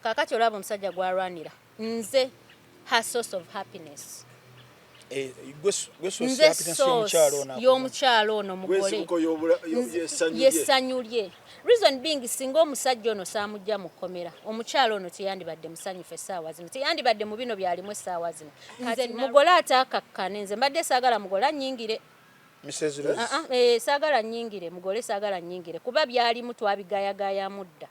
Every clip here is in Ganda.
kakati olaba omusajja gwalwanira nze her source of happiness nze source y'omukyalo ono mugole yesanyulye reason being singa omusajja ono saamujja mu kkomera omukyalo ono teyandibadde musanyufu essaawa zino teyandibadde mu bino byalimu essaawa zino nze mugole ataakakkane nze mbadde saagala mugole annyingire saagala nnyingire mugole saagala nnyingire kuba byalimu twabigayagaya mudda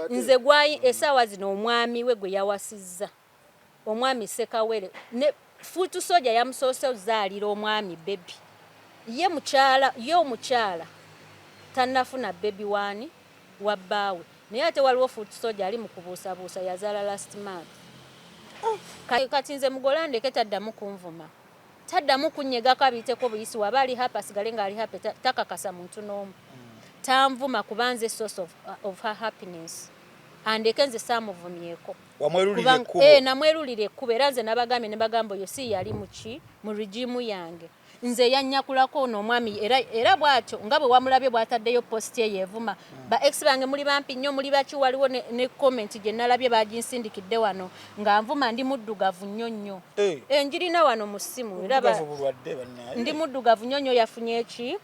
nze gwayi essaawa zino omwami we gwe yawasizza omwami Sekawere ne futu soja yamusoose ozaalira omwami bebi ye omukyala tannafuna bebi waani wa bbaawe naye ate waliwo futu soja ali mu kubuusabuusa yazaala last month kati nze mugolande taddamu kunvuma taddamu kunnyegako abiyiteko buyisi waba ali hapa asigale ng'ali hapa takakasa muntu n'omu tanvuma kubanze source of her happiness andeke nze saamuvumyeko namwerulira ekkubo era nze nabagambye ne bagamba oyo si yali mu regimu yange nze yanyakulako ono omwami era bw'atyo nga bwe wamulabye bw'ataddeyo posti ye yeevuma ba ex bange muli bampi nnyo muli baki waliwo ne comment gye nalabye baginsindikidde wano nga nvuma ndi muddugavu nnyo nnyo njirina wano mu ssimu ndi muddugavu nnyo nnyo yafunye eki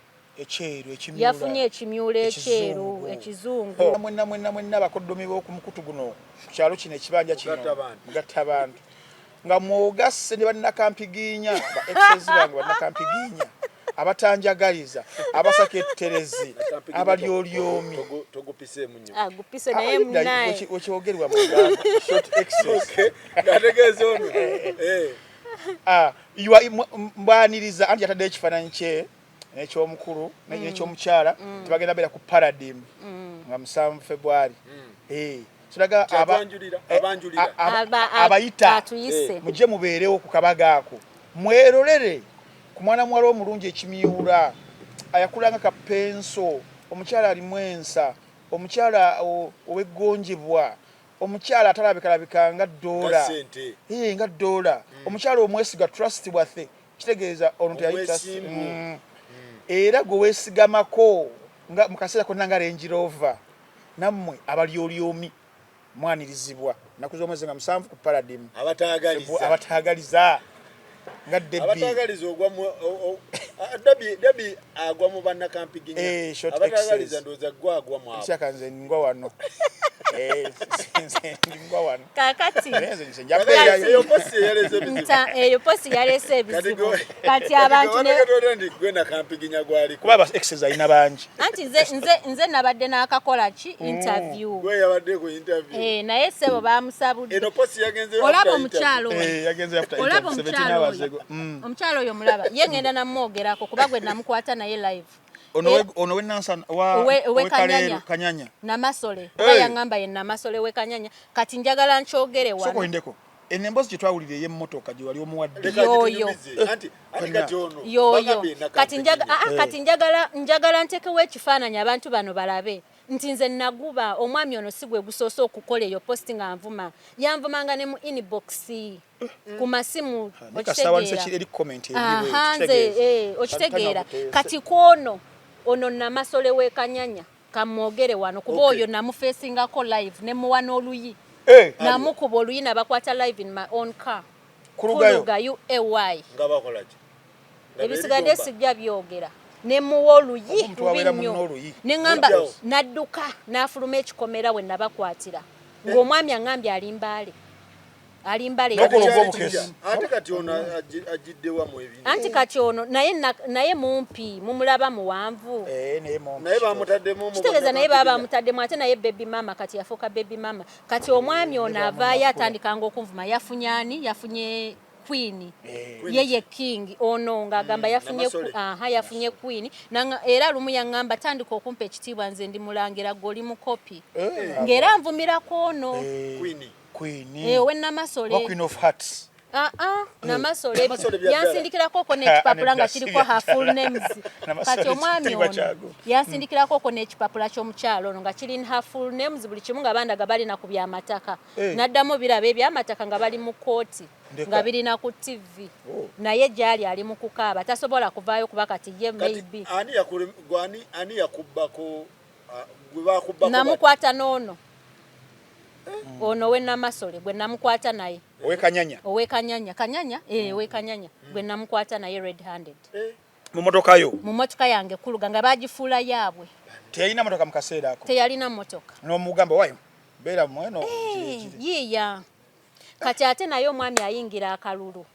yafunye ekimyulo ekyeru ekizungu mwenna abakoddomi b'okumukutu guno ku kyalo kino ekibanja kino mugatta abantu nga mwogasse ne bannakampigiinya ba exes bange bannakampigiinya abatanjagaliza abasaketterezi abalyolyomi agupise naye munaye okyogerwa mu short exes mbwaniriza anti yataddeyo ekifaananyi kye n'ekyomukulu n'ekyomukyala tebagenda beera ku Paradigm nga 7 February kiraga abayita mujje mubeerewo ku kabaga ako mwerolere ku mwana muwala omulungi ekimyula ayakulanga kapenso omukyala alimu ensa omukyala oweggonjebwa omukyala atalabika nga dola nga dola omukyala omwesiga trust wathe kitegeeza ono teyayita era gwe weesigamako nga mu kaseera konna nga Range Rover nammwe abalyolyomi mwanirizibwa naku z'omwezi nga 7 ku Paradigm abataagaliza nga abatagaliza ogwa mu Debbie agwa mu bannakampinginya abatagaliza ndoza gwa agwa mu abo kyakanze ngwa wano ngwa wano kakati eyo posi yalese ebizibu kati abantu ne gwena kampiginya gwali kuba aba exercise ina banji anti nze nabadde n'akakola ki interview gwe yabadde ku interview naye sebo bamusabudde eno posi yagenze olaba omukyalo yagenze after 17 hours ago omukyalo oyo mulaba ye ngenda namwogerako kuba gwe namukwata naye live ono wenansa we Kanyanya namasole oba yangamba ye namasole we Kanyanya kati njagala nkyogere wano soko indeko enembozi gyetwawulira ey'emmotoka gye wali omuwadde yoyo kati njagala ntekewo ekifaananyi abantu bano balabe nti nze naguba omwami ono si gwe gusoose okukola eyo posti nga nvuma yanvumanga ne mu inbox ku masimu okitegeera kati kwono ono namasole we Kanyanya kamwogere wano kuba oyo namufeesingako live ne muwa n'oluyi namukuba oluyi nabakwata live in my own car kulugayo AY ebisigadde sijja byogera ne muwa oluyi bubi nnyo neŋŋamba nadduka n'afuluma ekikomera we nabakwatira ng'omwami aŋŋambye alimbaale ate kati ono agiddewa mu ebintu anti kati ono naye mumpi mumulaba muwanvu naye bamutaddemu kitegeeza naye baba bamutaddemu ate naye baby mama kati yafuuka baby mama kati omwami ono avaayo atandikanga okunvuma yafunye ani yafunye queen yeye king ono ng'agamba yafunye queen era lumu yaŋŋamba tandika okumpa ekitiibwa nze ndi mulangira goli mu kopi ng'era nvumirako ono Queen namasole Queen of Hearts namasole yansindikirako n'ekipapula nga kiriko her full names kati omwami ono yansindikirako n'ekipapula ky'omukyalo ono nga kirina her full names buli kimu nga bandaga balina ku byamataka n'addamu biraba ebyamataka nga bali mu kooti nga birina ku TV naye gyali ali mu kukaaba tasobola kuvaayo kuba kati ye maybe ani yakubbako gwe bakubbako namukwata n'ono ono we Namasole gwe namukwata naye owe Kanyanya gwe namukwata naye red handed mu motoka yange kuluga nga bagifuula yaabwe teyalina motoka mu kaseera ako teyalina motoka n'omugamba wayo beera mweno yiiya kati ate naye omwami ayingira akalulu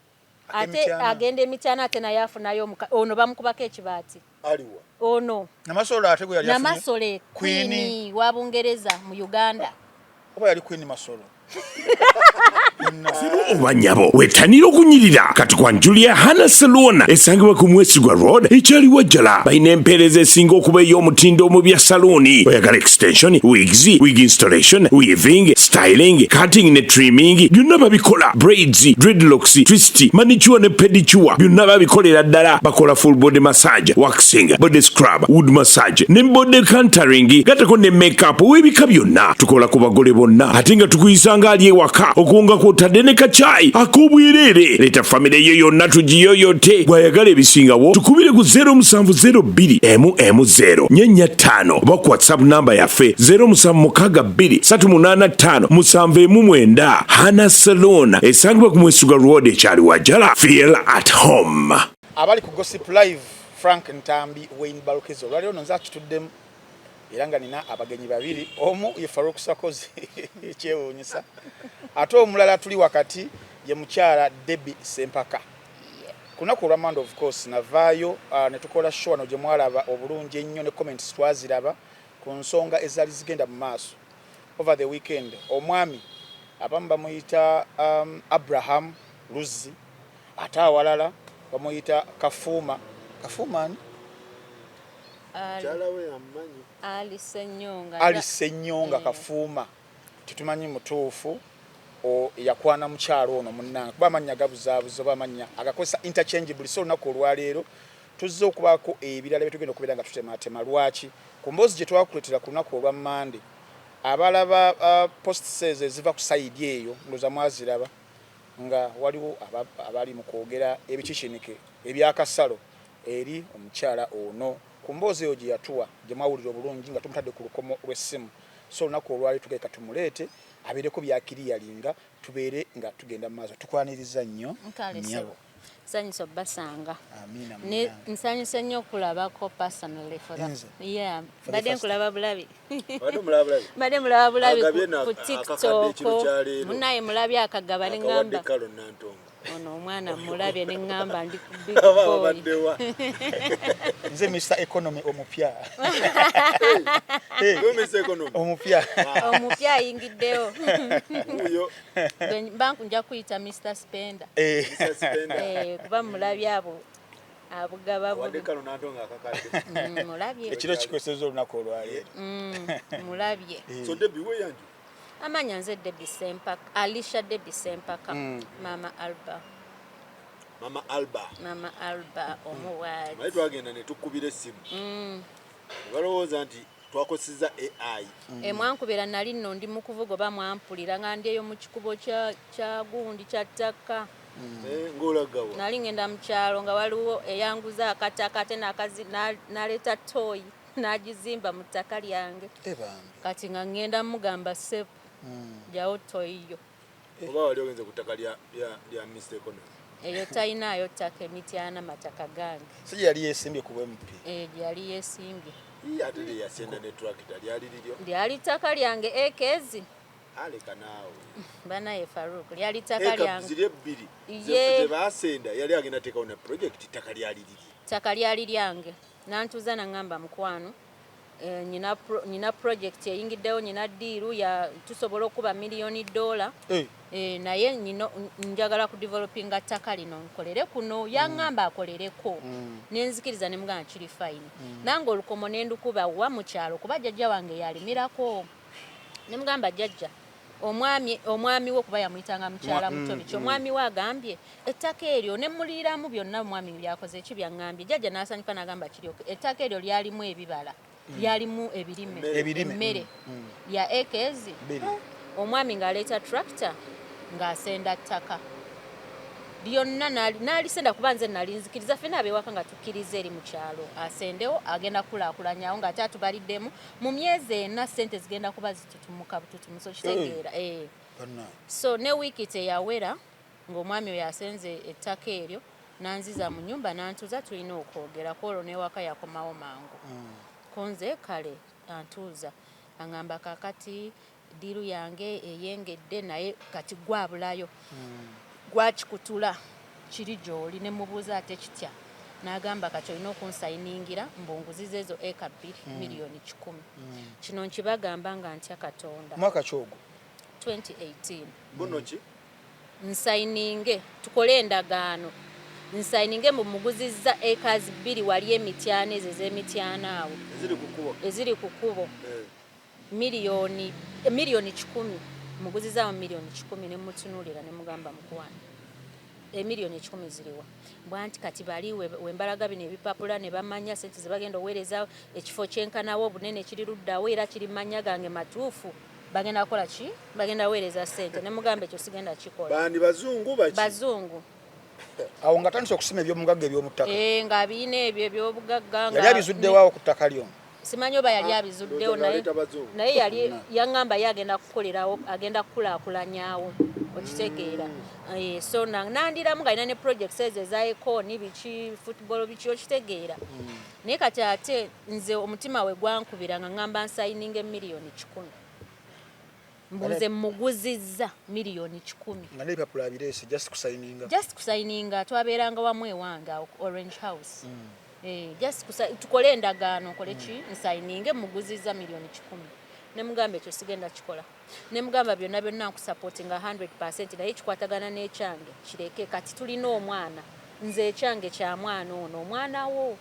ate agenda emityana ate naye afunayo ono bamukubako ekibaati aliwa ono Namasole ate gwe yali Namasole Queen wa Bungereza mu Uganda oba yali Queen Masolo Obanyabo wetanira okunyirira kati kwa Julia Hana Salon esangibwa ku Mwesigwa Road ekyali wajjala balina empeereza esinga okuba ey'omutindo mu bya saloni oyagala extension wigs wig installation weaving styling cutting ne trimming byonna babikola braids dreadlocks twist manicure ne pedicure byonna babikolera ddala bakola full body massage waxing body scrub wood massage ne body contouring gatako ne makeup webika byonna tukola ku bagole bonna ate nga tukuyisanga ali ewaka okuwunga kw'otadde ne kachai ak'obwereere leeta famire yo yonna tugiyoyote bw'ayagala ebisingawo tukubire ku 0702 oba ku whatsapp namba yaffe 0762385779 Hana Salon esangibwa ku Mwesigwa Road ekyali wajjala feel at home abali ku Gossip Live Frank Ntambi Wayne Balukezo lwali ono nza kituddemu era nga nina abagenyi babiri omu ye Farouk Sakozi ekyewuunyisa ate omulala tuli wakati ye mukyala Debbie Sempaka kunaku olwamanda of course navaayo ne tukola show no gye mwalaba obulungi ennyo ne comments twaziraba ku nsonga ezaali zigenda mu maaso over the weekend omwami abamu bamuyita Abraham Luzi ate awalala bamuyita Kafumaani Ali Senyonga Kafuuma tutumanyi mutuufu yakwana mukyalo ono munnange kuba amanya gabuzaabuzo bamanya agakozesa interchangeable so lunaku olwaleero tuzze okubaako ebirala byetugenda okubeera nga tutematema lwaki ku mboozi gye twakuleetera ku lunaku olwa Mande abalaba post says eziva ku sayidi eyo ndooza mwaziraba nga waliwo abali mu kwogera ebikikinike ebyakasalo eri omukyala ono ku mboozi eyo gye yatuwa gye mwawulira obulungi nga tumutadde ku lukomo lw'essimu so lunaku olwali tugeeka tumuleete abeereko byakiriyalinga tubeere nga tugenda mu maaso tukwaniriza nnyo nnyabo nsanyusa basanga amina nsanyusa nnyo okulabako personally for that yeah badde nkulaba bulabi badde mulaba bulabi ku TikTok munaye mulabye akagaba ne ngamba ono omwana mulabye ne ngamba ndi ku big boy nze Mr Economy omupya omupya ayingiddewo banku nja kuyita Mr Spender kuba mulabye abo abugaba mulabye ekiro kikozesa olunaku olwaleero mulabye so Debbie we yanju amanya nze Debbie Sempaka Alicia Debbie Sempaka Mama Alba omuwaji mayi twagenda ne tukubira essimu balowooza nti twakosezza AI mwankubira nali nno ndi mu kuvuga oba mwampulira nga ndi eyo mu kikubo kya gundi kya ttaka ng'olagawa nali ngenda mu kyalo nga waliwo eyanguza akataka ate naleeta toyi n'agizimba mu ttaka lyange kati nga ngenda mugamba sepu jawo toyiyo oba wali ogenze ku ttaka lya Mr Economy eyo tayinaayo ttaka emityana mataka gange si gye yali yeesimbye ku MP gyali yeesimbye ate lyeyasenda ne tractor lyali liryo lyali ttaka lyange ekezi aleka naawe banaye Farouk lyali ttaka lyange ziri ebbiri ze baasenda yali agenda teekawo ne project ttaka lyali liri ttaka lyali lyange nantuuza nangamba mukwano nina project eyingiddewo nina diiru ya tusobola okuba $1 million naye njagala ku developinga ttaka lino nkolere kuno yaŋŋamba akolereko nenzikiriza ne mugamba kiri fine nange olukomo nendukuba wa mu kyalo kuba jjajja wange yalimirako ne mugamba jjajja omwami we kuba yamuyitanga mukyala Mutobiki omwami we agambye ettaka eryo ne muliramu byonna omwami byakoze eki byaŋŋambye jjajja n'asanyuka n'agamba kiryoke ettaka eryo lyalimu ebibala lyalimu emmere lya ekezi omwami ng'aleeta tractor ng'asenda ttaka lyonna n'alisenda kuba nze nalinzikiriza ffenna abewaka nga tukkiriza eri mu kyalo asendewo agenda kulaakulanyawo ng'ate atubaliddemu mu myezi ena ssente zigenda kuba zitutumuka bututumu so kitegeera so ne wiiki teyawera ng'omwami oyo asenze ettaka eryo nanziza mu nyumba nantuuza tulina okwogerako olwo newaka yakomawo mangu konze kale antuuza aŋŋamba kakati diru yange eyengedde naye kati gwabulayo gwakikutula kiri gy'oli ne mubuuza ate kitya n'agamba kati olina okunsayiningira mbunguziza ezo eka 2 miliyoni 10 kino nkibagamba nga ntya Katonda mwaka kyogo 2018 buno ki nsayininge tukole endagaano nsayininge mumuguzizza ekazi 2 wali emityana ezo ez'emityana awo eziri ku kkubo miliyoni 10 muguzizaawo miliyoni 10 ne mutunuulira ne mugamba mukwano miliyoni 10 ziriwa bwanti kati bali wembalaga bino ebipapula ne bamanya sente ze bagenda oweereza ekifo kyenkanawo obunene kiri luddawo era kiri manya gange matuufu bagenda kukola ki bagenda weereza sente ne mugamba ekyo sigenda kikola bandi bazungu baki bazungu awo nga tandise okusima ebyomugagga eby'omuttaka nga biina ebyo ebyobugagga yali abizuddewo ku ttaka lyo simanyi oba yali abizuddewo naye yali yaŋŋamba ye agenda kukolerawo agenda kukulaakulanyawo okitegeera so nandiramu nga alina ne projects ezo eza ekoni biki football biki okitegeera naye kati ate nze omutima we gwankubira nga ŋŋamba nsayininga miliyoni 10 mbunze muguzizza miliyoni 10 nga n'ebipapula abireese just kusayininga twabeeranga wamu ewange Orange House just tukole endagaano nkole ki nsayininge muguzizza miliyoni 10 ne mugamba ekyo sigenda kikola ne mugamba byonna nkusupportinga 100% naye kikwatagana n'ekyange kireke kati tulina omwana nze ekyange kya mwana ono omwana wo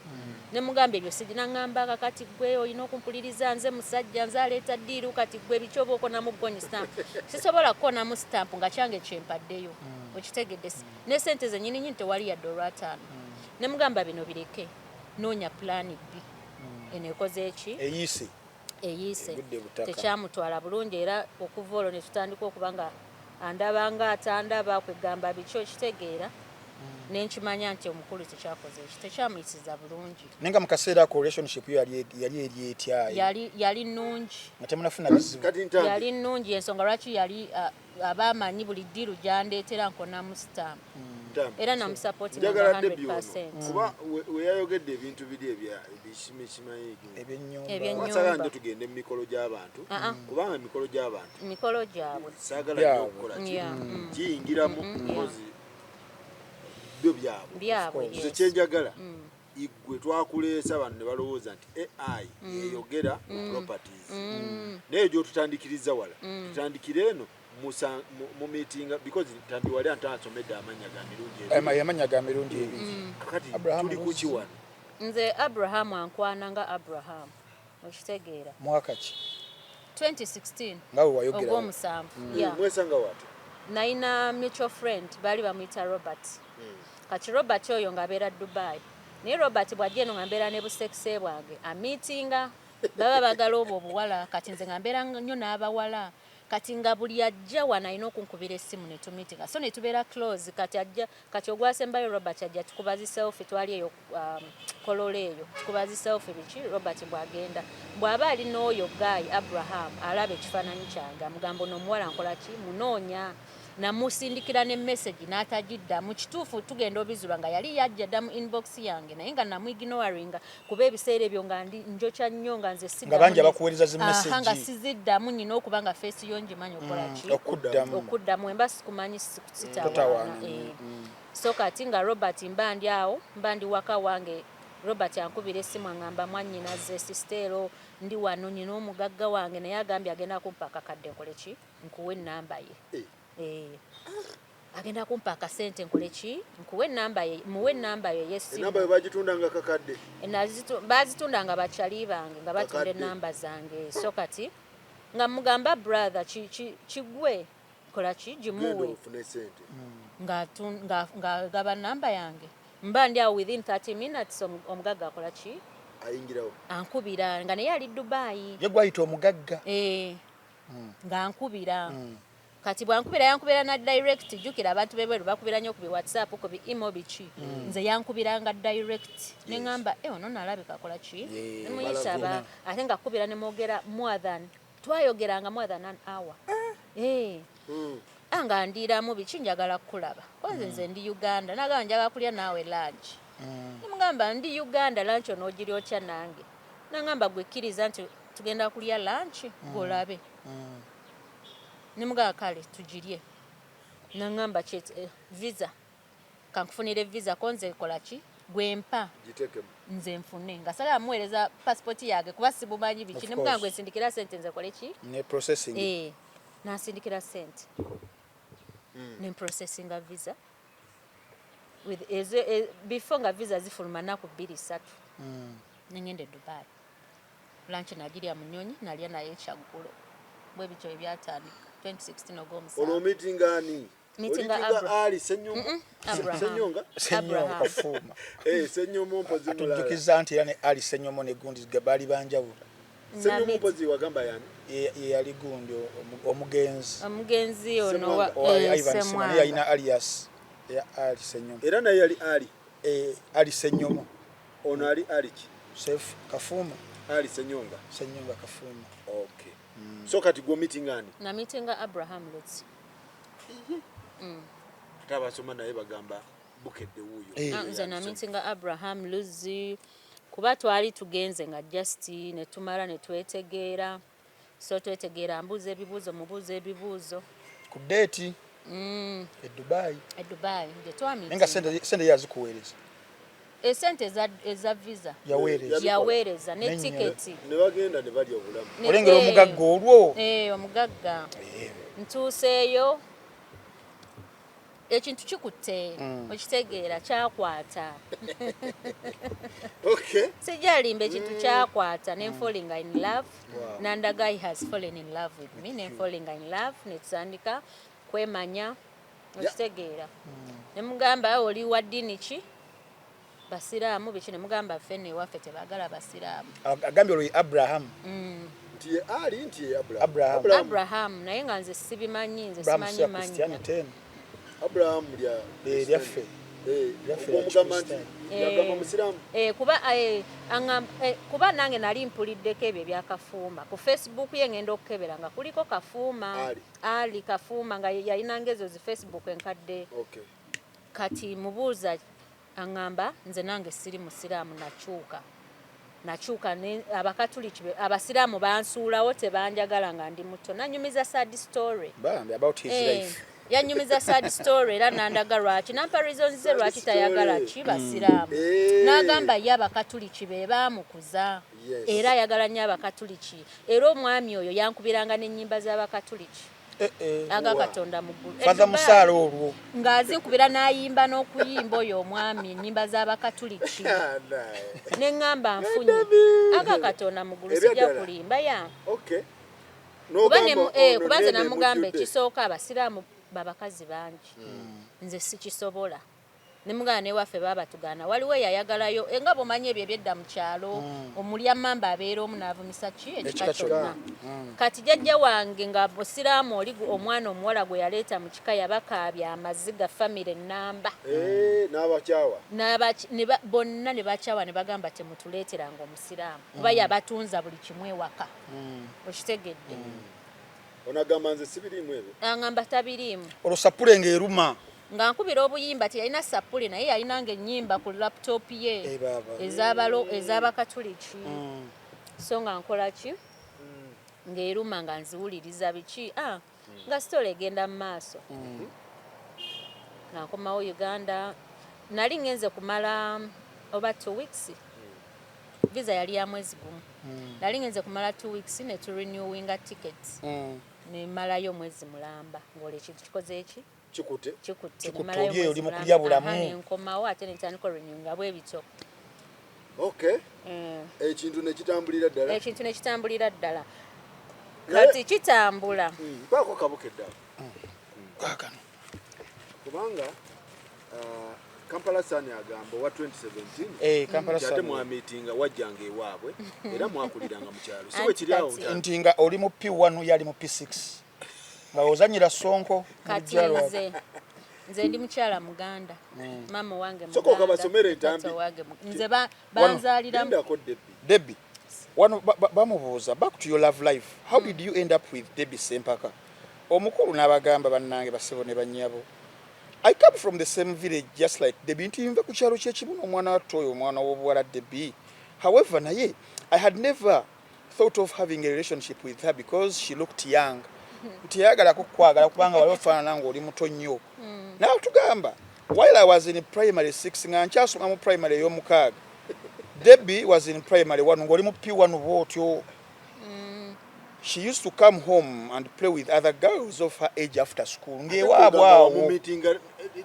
ne mugamba ebyo sigina ŋŋambanga kati gwe olina okumpuliriza nze musajja nze aleeta ddiiru kati gwe biki oba okonamu gonyi stamp sisobola kukonamu stamp nga kyange kyempaddeyo okitegedde ne sente zenyini nyini tewali yadde olwataano ne mugamba bino bireke noonya pulaani B eneekoze eki eyiise tekyamutwala bulungi era okuva olwo ne tutandika okuba nga andabanga atandaba kwegamba biki okitegeera nenkimanya nti omukulu tekyakoze eki tekyamuyisiza bulungi nenga mu kaseera ako relationship yo yali eri etyayo yali nnungi nga temunafuna bizibu yali nnungi ensonga lwaki yali abaamanyi buli ddiiru gyandeetera nkonamu stamp era namusupportinga 100%. Kuba weyayogedde ebintu biri ebishimikimanyi ebyennyumba njo tugende mu mikolo gy'abantu kubanga emikolo gy'abantu mikolo gyabwe saagala nnyo okukola kiyingiramu mpozi byo byabwe ekyo kyenjagala igwe twakuleesa abantu ne balowooza nti AI yeyogera properties naye gyotutandikiriza wala tutandikire eno mu meeting because tandiwali antasomedde amanya ga mirundi ebiri kakati tuli kuki wano nze Abraham ankwana nga Abraham okitegeera mwaka ki 2016 ngawe wayogera ogw'omusanvu mwesanga wati naina mutual friend bali bamuyita Robert kati Robert oyo ngabeera Dubai naye Robert bwajjeno ngambeera ne busekise bwange amitinga baba bagala obwo obuwala kati nze ngambeera nnyo n'abawala kati nga buli ajja wana alina okunkubira essimu ne tumitinga so ne tubeera close kati ajja kati ogwasembayo Robert ajja tukubazi selfie twali eyo kolole eyo tukubazi selfie biki Robert bwagenda bw'aba ali n'oyo guy Abraham alaba ekifaananyi kyange amugambo n'omuwala nkola ki munoonya namusindikira ne message n'atajidda mu kituufu tugenda obizulwa nga yali yajja dda mu inbox yange naye nga namwignoringa kuba ebiseera ebyo nga njokya nnyo nga nze sidda nga bangi abakuweereza zi message nga siziddamu nyina okuba nga face yo ngimanyi okola ki okuddamu emba sikumanyi sitawaana so kati nga Robert mbandi awo mbandi waka wange Robert ankubira essimu angamba mwannyinaze sistero ndi wano nyina omugagga wange naye agambye agenda kumpa akakadde nkole ki nkuwe ennamba ye agenda kumpa akasente nkole ki nkuwe ennamba ye muwe ennamba ye yesimu ennamba ye bagitundanga kakadde bazitundanga bakyali bange nga batunda ennamba zange so kati nga mugamba brother kigwe kola ki gimuwe nga gaba nnamba yange mba ndi awo within 30 minutes omugagga akola ki ayingirawo ankubira nga naye ali Dubai ye gwayita omugagga nga ankubira kati bwankubira yankubira na direct jukira abantu bebweru bakubira nnyo ku bi WhatsApp ku bi email biki nze yankubiranga direct ne ngamba ono nalabika akola ki nemuyisaba ate nga kubira ne mwogera twayogeranga more than an hour anga ndiramu biki njagala kulaba kwanze nze ndi Uganda nagamba njagala kulya naawe lunch nemugamba ndi Uganda lunch onogiri otya nange nangamba gwekiriza nti tugenda kulya lunch golabe nimugamba kale tujirye nangamba visa kankufunire visa konze kola ki gwempa nze mfune ngasala amuweereza passport yage kuba sibumanyi biki nimugamba gwesindikira sente nze kole ki ne processing nasindikira sente ne processing a visa with before nga visa zifuluma naku 2-3 nengende Dubai lunch najirya munyonyi nalya naye kyaggulo bwe bicho ebyatandika 2016 ogomusa ono meetingani Ali Senyonga Kafuma Senyomo mpozi mulala atujukiza nti yani Ali Senyomo ne gundi gabali banjawulo Senyomo mpozi wagamba yani yali gundi omugenzi ono wa Semwana yalina alias ya Ali Senyomo era naye yali Ali Senyomo ono ali ki Chef Kafuma Ali Senyonga Kafuma okay so kati go meeting ani na meeting Abraham Lutz tabasoma naye bagamba bukedde wuyo nze na meeting Abraham Lutz kuba twali tugenze nga just ne tumala ne twetegeera so twetegeera mbuze ebibuuzo ku date Dubai nje twamiti nga sente yazikuweereza esente eza visa yaweereza ne ticket ne bagenda ne bali obulamu olengera omugagga olwo omugagga ntuuseeyo ekintu kikutte okitegeera kyakwata okay sijalimba ekintu kyakwata ne falling in love nanda guy has fallen in love with me ne falling in love ne tusandika kwemanya okitegeera ne mugamba oli wa dini ki basiraamu biki ne mugamba fene waffe tebagala basiraamu agambye oli Abraham nti ali nti Abraham naye nga nze sibimanyi nze simanyi manyi Abraham lyaffe yagamba musiraamu kuba nange nali mpuliddeko ebyo ebyakafuma ku Facebook ye ngenda okukebera nga kuliko kafuma ali kafuma nga yalinanga ezo zi Facebook enkadde kati mubuuza angamba nze nange siri musiraamu nakyuka abakatuliki abasiraamu bansuulawo tebanjagala nga ndi muto nanyumiza sad story about his life yanyumiza sad story era nandaga lwaki nampa reasons ze lwaki tayagala ki basiraamu n'agamba ye abakatuliki be baamukuza era ayagala nnyo abakatuliki era omwami oyo yankubiranga n'ennyimba z'abakatuliki aga Katonda muggulu Father Musala olwo ng'azinkubira n'ayimba n'okuyimba oyo omwami ennyimba z'abakatuliki ne ŋŋamba nfunye aga Katonda muggulu sijja kulimba ya kuba nze namugamba ekisooka abasiraamu babakazi bangi nze sikisobola nemugana ne waffe baba tugana waliwo yayagalayo nga bomanyi ebyo ebyedda mu kyalo omulya mamba abeera omunaavumisa ki ekika kyonna kati jjajja wange nga busiraamu oli omwana omuwala gwe yaleeta mu kika yabakaabya amaziga famire ennamba bonna ne bakyawa ne bagamba temutuleeteranga omusiraamu kuba yabatunza buli kimu ewaka okitegedde onagamba nze sibiriimu ebyo angamba tabiriimu olwo sapule ng'eruma nga nkubira obuyimba tiyalina sapule naye yalinanga ennyimba ku laptop ye ez'abakatuliki so nga nkola ki ng'eruma nga nziwuliriza biki nga sitole egenda mu maaso nga nkomawo Uganda nali ngenze kumala oba 2 weeks visa yali ya mwezi gumu nali ngenze kumala 2 weeks ne turenewinga tickets nemalayo mwezi mulamba ng'olwo ekintu kikoze eki kikutte oli oli mu kulya bulamu nenkomawo ate netandika renewinga bwe bityo ekintu nekitambulira ddala kati kitambula mpaako kabuke ddala kubanga Kampala Sun agamba wa 2017 ate mwamitinga wajjanga ewaabwe era mwakuliranga mu kyalo siwe kiri awo nti nga oli mu P1 yali mu P6 nga ozanyira Sonko kati nze ndi mukyala Muganda mama wange Muganda soko kabasomera entambi nze banzalira Debbie wano bamubuuza back to your love life how did you end up with Debbie Sempaka omukulu n'abagamba bannange basebo ne bannyabo I come from the same village just like Debbie nti nve ku kyalo kyekimu n'omwana wattoyo omwana w'obuwala Debbie however naye I had never thought of having a relationship with her because she looked young nti yagala kukwagala kubanga wali ofaanana ng'oli muto nnyo nawe tugamba while I was in primary 6 nga nkyasoma mu primary ey'omukaaga Debbie was in primary 1 ng'oli mu P1 bw'otyo she used to come home and play with other girls of her age after school ng'ewaabwe awo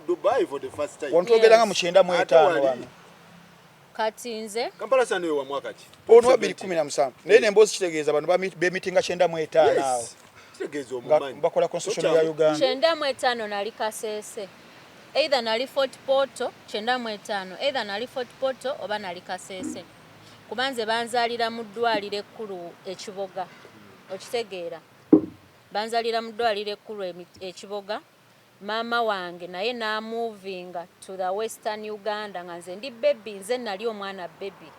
Dubai for the first time wantwogeranga mu 95 wano kati nze Kampala sana yo wa mwaka ki ono 2017 naye nembozi kitegeeza bano bemitinga 95 awo kitegeeza omumanyi bakola constitution ya Uganda 95 nali Kasese either nali Fort Portal 95 either nali Fort Portal oba nali Kasese kubanze banzalira mu ddwaliro ekkulu ekiboga okitegeera banzalira mu ddwaliro ekkulu ekiboga mama wange naye na movinga to the western Uganda nga nze ndi baby nze nali omwana baby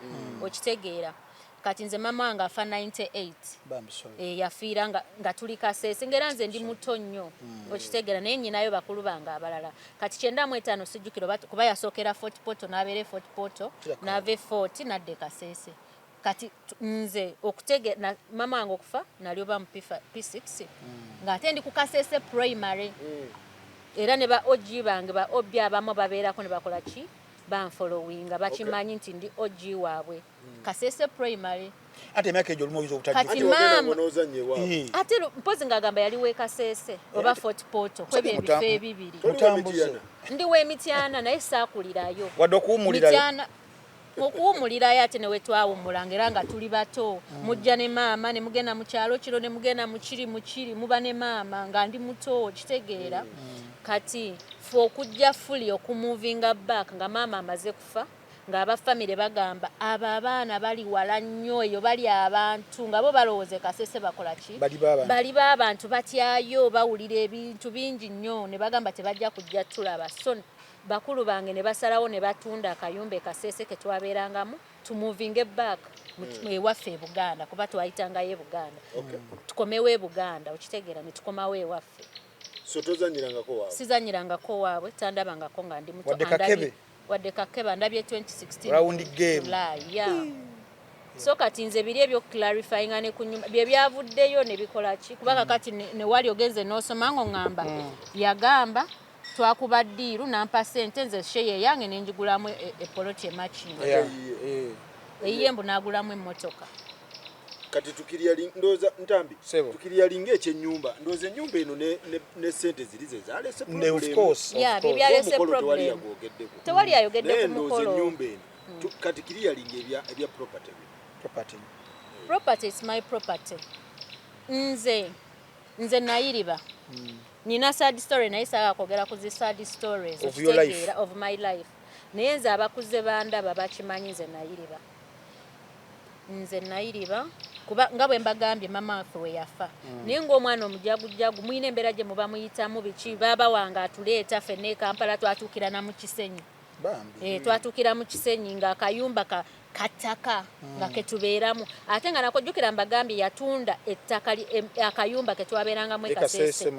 okitegeera kati nze mama wange afa 98 yafiira nga tuli Kasese ngera nze ndi muto nnyo okitegeera naye nyinayo bakulu bange abalala kati 95 sijjukiro kuba yasookera Fort Portal n'abeere Fort Portal n'ave Fort n'adde Kasese kati nze okutegeera mama wange okufa nali oba mu P6 ng'ate ndi ku Kasese primary era ne ba OG bange ba obya abamu babeerako ne bakola ki banfollowinga bakimanyi nti ndi OG waabwe Kasese primary ate emyaka egyo olumu oyinza obutajja kati mama ate mpozi ngagamba yali we Kasese oba Fort Portal kwebyo ebifo ebibiri ndi w'Emityana naye saakulirayo wadde okuwummulirayo okuwummulirayo ate ne wetwawummulanga era nga tuli bato mujja ne maama ne mugenda mu kyalo kiro ne mugenda mu kiri muba ne maama nga ndi muto kitegeera kati fe okujja fully okumuvinga back nga maama amaze kufa ng'aba family bagamba abo abaana bali wala nnyo eyo bali abantu nga bo balowooze Kasese bakola ki bali b'abantu batyayo bawulira ebintu bingi nnyo ne bagamba tebajja kujja tulaba so bakulu bange ne basalawo ne batunda akayumba Kasese ke twabeerangamu tumuvinge back ewaffe e Buganda kuba twayitangayo e Buganda tukomewo e Buganda okitegeera ne tukomawo ewaffe so tozanyirangako waabwe sizanyirangako waabwe tandabangako nga ndi muto wadde kakeba ndabye 2016 round game so kati nze biri ebyo clarifying ne kunyuma bye byavuddeyo ne bikola ki kuba kakati ne wali ogenze n'osoma ngo ngamba yagamba twakuba ddiiru nampa ssente nze sheye yange nenjigulamu epoloti emachinga eyembu nagulamu emmotoka kati tukiriya ndoza ntambi tukiriya linge ekyenyumba ndoza ennyumba eno ne sente zilize zalese problem of course byalese problem tewali ayogedde ku mukolo ennyumba eno kati kiriya linge ebya property is my property nze nayiriba nina sad story naye saga kwogera ku zi sad stories of my life naye nze abakuze bandaba bakimanyi nze nayiriba kuba nga bwe mbagambye mama waffe we yafa naye ng'omwana omujagujagu mulina embeera gye muba muyitamu biki baba wange atuleeta ffenna e Kampala twatuukira na mu Kisenyi twatuukira mu Kisenyi ng'akayumba kataka nga ketubeeramu ate nga nakojjukira mbagambye yatunda ettaka akayumba ketwabeerangamu e Kasese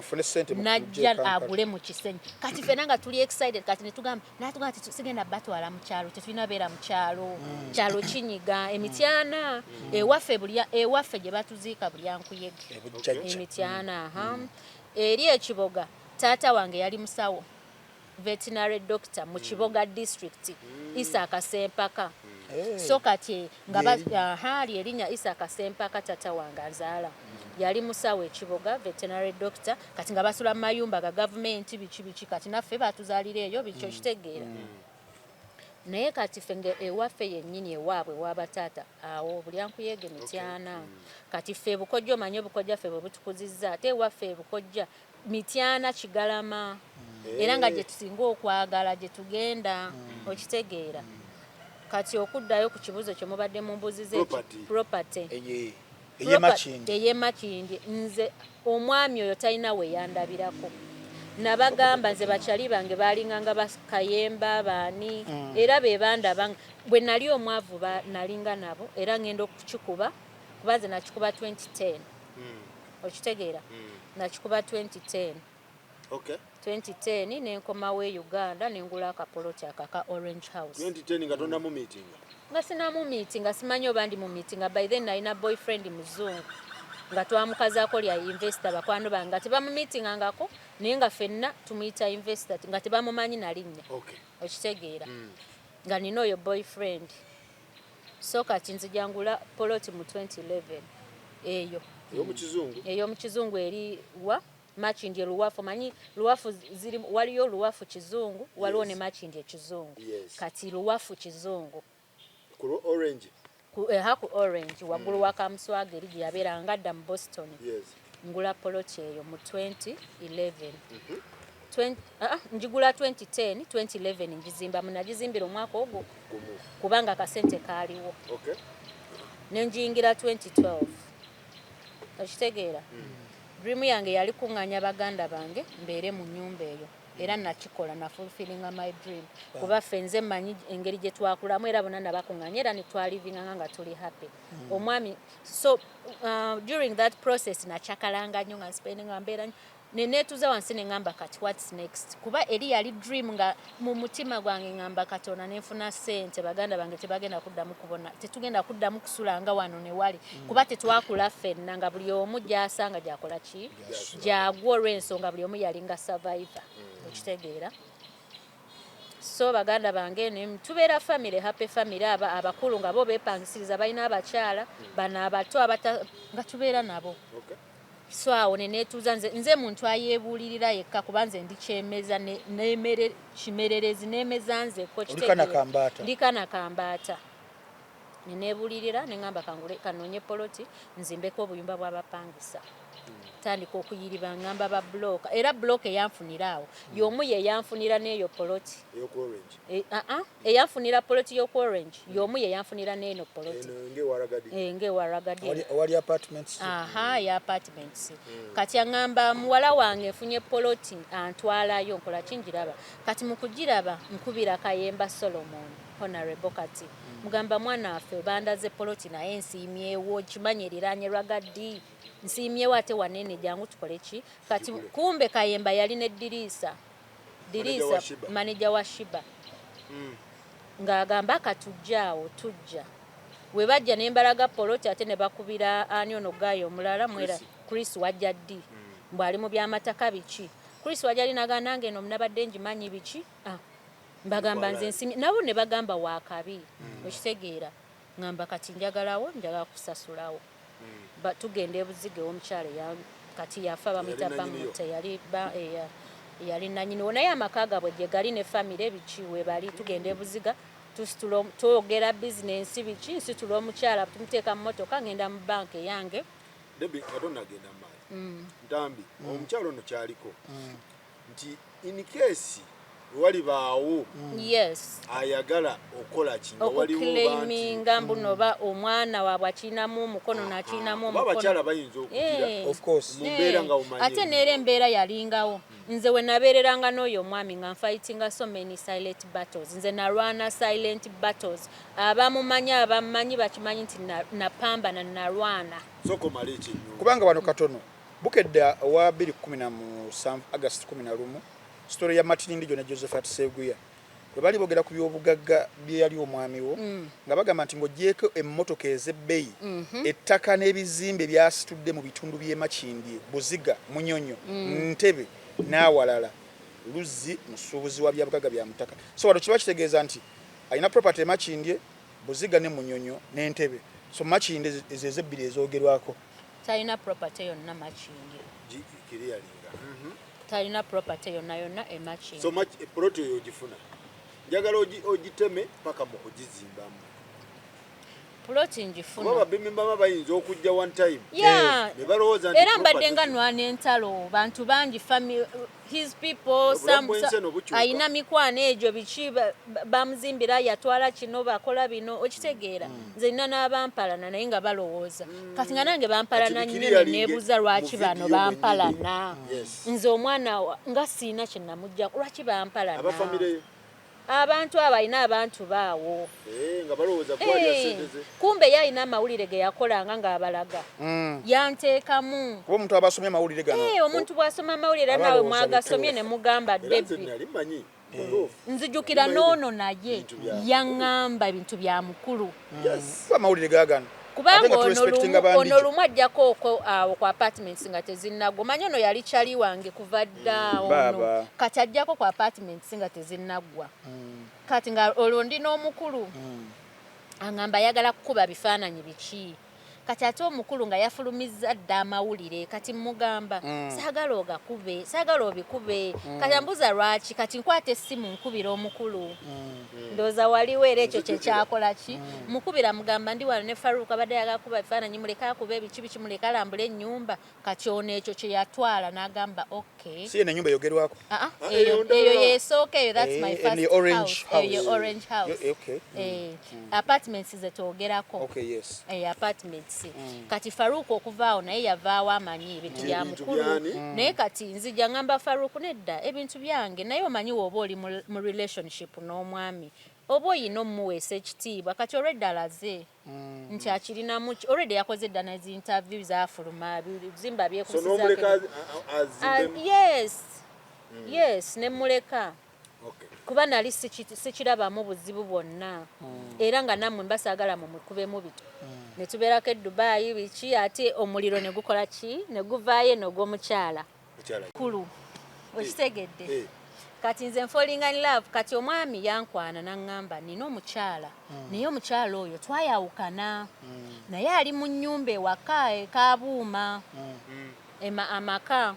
najja agule mu Kisenyi kati ffenna nga tuli excited kati netugamba ati sigenda batwala mu kyalo tetulina beera mu kyalo kyalo kinyiga Emityana ewaffe gye batuziika Bulyankuyege Emityana eri ekiboga taata wange yali musawo veterinary doctor mu Kiboga district Isaka Sempaka so kati nga hali erinya Isaka Sempaka tata wange azaala yali musawo ekiboga veterinary doctor kati nga basula mu mayumba ga government biki kati naffe batuzaalira eyo bikyo kitegeera naye kati ffe ewaffe yennyini ewaabwe w'abataata awo Bulyankuyege Mityana kati ffe Bukojja omanye obukojja ffe bwe butukuzizza ate ewaffe Bukojja Mityana Kigalama era nga gye tusinga okwagala gye tugenda okitegeera kati okuddayo ku kibuzo kye mubadde mu mbuzi ze property eye Makindi nze omwami oyo talina we yandabirako nabagamba nze bakyali bange balinganga bakayemba baani era be bandaba bwe nali omwavu nalinga nabo era ngenda okukikuba kuba nze nakikuba 2010 okitegeera nakikuba 2010 okay 2010 nenkomawo e Uganda nengula akapoloti akaka Orange House 2010 nga tonda mu meeting nga sina mu meeting nga simanyi oba ndi mu meeting by then nalina boyfriend muzungu nga twamukazaako lya investor bakwano bange nga tebamu meeting angako naye nga ffenna tumuyita investor nga tebamumanyi nalinnya okitegeera nga nina oyo boyfriend so kati nzijangula poloti mu 2011 eyo mu kizungu eri wa Makindi luwafu manyi luwafu ziri waliyo luwafu kizungu waliwo ne Makindi ekizungu kati luwafu kizungu ku orange haku orange wagulu wa Kamuswaga eri gye yabeera ngadda mu Boston ngula poloti eyo mu 2011 njigula 2010 2011 njizimba munagizimbira omwaka ogwo kubanga kasente kaaliwo nenjingira 2012 okitegeera dream yange yali kunganya baganda bange mbeere mu nyumba eyo era nakikola na fulfilling my dream kuba fenze manyi engeri gye twakulamu era bonna nabakunganya era nitwalivinga nga tuli happy omwami so during that process nachakalanga nnyo nga spending mbeera nenetuza wansi nengamba kati what's next kuba eri yali dream nga mu mutima gwange ngamba katona nenfuna sente baganda bange tebagenda kuddamu kubona tetugenda kuddamu kusulanga wano ne wali kuba tetwakula ffenna nga buli omu gyasanga gyakola ki gyagwa olw'ensonga buli omu yalinga survivor okitegeera so baganda bange tubeera family happy family abakulu nga bo beepangisiriza balina abakyala bana abato nga tubeera nabo so awo nenetuza nze muntu ayebuulirira yekka kuba nze ndi kyemeza nemere kimererezi nemeza nze ndikana kambaata nenebuulirira nengamba kanonye poloti nzimbeko obuyumba bw'abapangisa tandika okuyiriba ngamba ba block era block eyanfunira awo yomu ye yanfunira neyo poloti eyanfunira poloti yo orange yomu ye yanfunira neyo poloti nge waragadi wali apartments ya apartments kati ngamba muwala wange mfunye poloti antwalayo nkola kinjiraba kati mukujiraba nkubira Kayemba Solomon honorable kati mugamba mwana affe bandaze poloti naye nsiimyewo kimanyiriraanye ragadi nsiimyewo ate wanene jangu tukole ki kati kumbe Kayemba yali ne dirisa manager wa Shiba ngagamba katujjaawo tujja we bajja nembalaga poloti ate ne bakubira ani ono gayo omulala mwera Chris wajja ddi mbwali mu byamataka biki Chris wajja linaga nange no mnabadde njimanyi biki mbagamba nze nsimi nabo ne bagamba wakabi okitegeera ngamba kati njagalawo njagala kusasulawo tugende buzige omukyala ya kati yafa bamuyita bamute yali nanyini naye amaka gabwe gye gali ne family ebikiwe bali tugende buziga twogera bizinensi biki nsitula omukyala tumuteeka mu motoka ngenda mu banka yange debi katonda agenda mali ntambi omukyala ono kyaliko nti in case wali baawo yes ayagala okola kinga waliwo claiming mbunoba omwana wabwe akinamu mukono nakinamu omukono babakyala bayinza okukira of course mumbeera nga umanyi ate neera embeera yalingawo nze we nabeereranga n'oyo omwami nga fighting so many silent battles nze narwana silent battles abamumanyi abamanyi bakimanyi nti napambana narwana soko mali ki kubanga wano katono bukedda wa 2017 August 11 story ya Martin Ndijo na Josephat Seguya bali bogera ku byobugagga byali omwami wo nga bagamba nti ng'ogyeko emmotoka ez'ebbeeyi ettaka n'ebizimbe byasitudde mu bitundu by'e Makindi Buziga Munyonyo Ntebe n'awalala Luzzi musuubuzi wa byabugagga bya mutaka so wano kiba kitegeeza nti alina property Makindi Buziga ne Munyonyo n'Entebe so Makindi ez'ebbiri ezoogerwako talina property yonna Makindi kiriyalinga talina property yonna e Makindi so much proto yogifuna njagala ogiteme paka mu kugizimbamu ploti njifuna baba bimba bayinza okujja one time ne balowooza nti era mbadde nga nwana entalo bantu bangi family his people ayina mikwano egyo biki bamuzimbira yatwala kino bakola bino okitegeera nze nina n'abampalana naye nga balowooza kati nga nange bampalana nnyo neebuuza lwaki bano bampalana nze omwana nga siina kye namugja lwaki bampalana abantu abalina abantu baawo nga balowooza kwalya senteze kumbe yalina amawulire ge yakolanga ng'abalaga yanteekamu kuba omuntu abasomye amawulire gano omuntu bw'asoma amawulire nawe mwagasomye ne mugamba Debbie nzijukira n'ono naye yaŋŋamba ebintu bya mukulu amawulire gaagano kubanga ono lumu ajjako okwo awo ku apartments nga tezinnagwa omanyi ono yali kyali wange kuva dda ono kati ajjako ku apartments nga tezinnagwa kati nga olwo ndi n'omukulu aŋŋamba ayagala kukuba bifaananyi biki kati ate omukulu nga yafulumizza dda amawulire kati mugamba saagala ogakube saagala obikube kati ambuza lwaki kati nkwata essimu nkubira omukulu ndowooza waliwo era ekyo kyekyakola ki mukubira mugamba ndi wano ne Faruka abadde yagakuba bifaananyi muleka akuba ebiki biki muleka alambula ennyumba kati ono ekyo kye yatwala n'agamba okay si eno ennyumba eyogerwako eyo yeesooka eyo that's my first house eyo orange house apartments ze twogerako apartments kati Faruku okuvaawo naye yavaawo amanyi ebintu bya mukulu naye kati nzija ngamba Faruku nedda ebintu byange naye omanyi woba oli mu relationship n'omwami oba oyina omuweesa ekitiibwa kati already alaze nti akirinamu already yakoze edda nezi interview zafuluma bizimba byekusiza yes nemuleka kuba nali sikirabamu buzibu bwonna era nga nammwe mbasaagala mumukubemu bito ne tubeerako e Dubai biki ate omuliro ne gukola ki ne guvaayo n'ogw'omukyala kulu okitegedde kati nze falling in love kati omwami yankwana n'aŋŋamba nina omukyala naye omukyala oyo twayawukana naye ali mu nnyumba ewaka ekabuuma amaka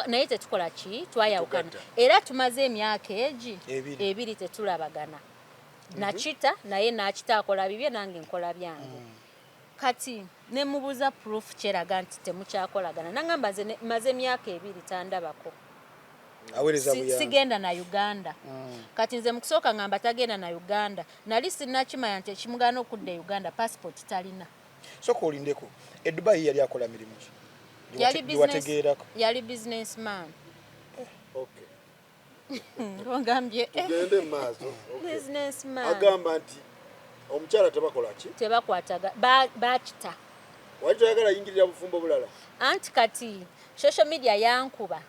naye tetukola ki twayawukana era tumaze emyaka egi ebiri tetulabagana nakita naye nakita akola bibye nange nkola byange kati ne mubuza proof kyeraga nti temukyakolagana nangamba nze maze emyaka ebiri tandabako sigenda na Uganda kati nze mukusooka ngamba tagenda na Uganda nali sinnakimanya nti ekimugana okudda Uganda passport talina soka olindeko e Dubai yali akola mirimu ki yali businessman Ogambye tugende maaso businessman agamba nti omukyala tebakola ki tebakwataga bakita wali toyagala yingirira bufumbo bulala anti kati social media yankuba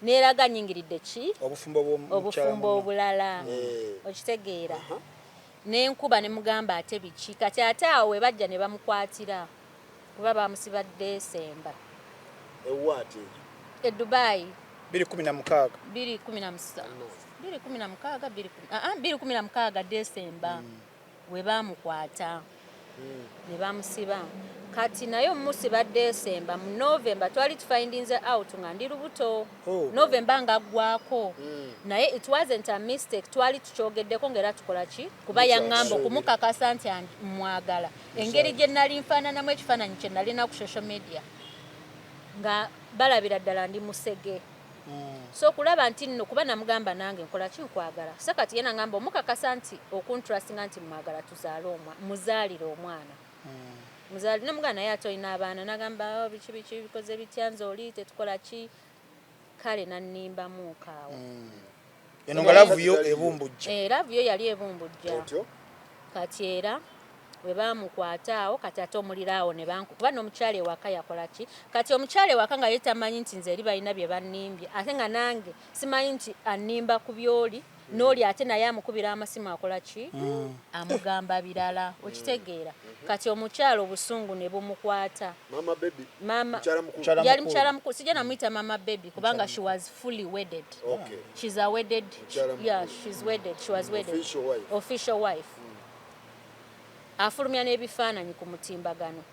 neraga nyingiridde ki obufumbo obulala okitegeera nenkuba ne mugamba ate biki kati ate awo we bajja ne bamukwatira kuba bamusiba December ewati e Dubai 2016 December we bamukwata ne bamusiba kati naye omusiba December mu November twali tufindinze out nga ndi lubuto November nga gwako naye it wasn't a mistake twali tuchogeddeko ngera tukola ki kuba yaŋŋamba okumukakasa nti mwagala engeri gye nali nfaananamu ekifaananyi kye nalina ku social media nga balabira ddala ndi musege so kulaba nti nno kuba namugamba nange nkola ki nkwagala so kati yena ngamba omukakasa nti okuntrustinga nti mwagala muzaalire omwana muzali nomugana naye atoyina abaana nagamba biki bikoze bitya nze oli tetukola ki kale nannimbamu kaawo eno nga love yo ebumbujja love yo yali ebumbujja kati era we bamukwata awo kati ate omuliraawo ne bankuba n'omukyala ewaka yakola ki kati omukyala ewaka nga ye tamanyi nti nze eri balina bye bannimbye ate nga nange simanyi nti annimba ku byoli n'oli ate naye amukubira amasimu akola ki amugamba birala okitegeera kati omukyala obusungu ne bumukwata yali mukyala mukulu sijja namuyita mama baby kubanga she was fully wedded she's a wedded she was wedded official wife afulumya n'ebifaananyi ku mutimbagano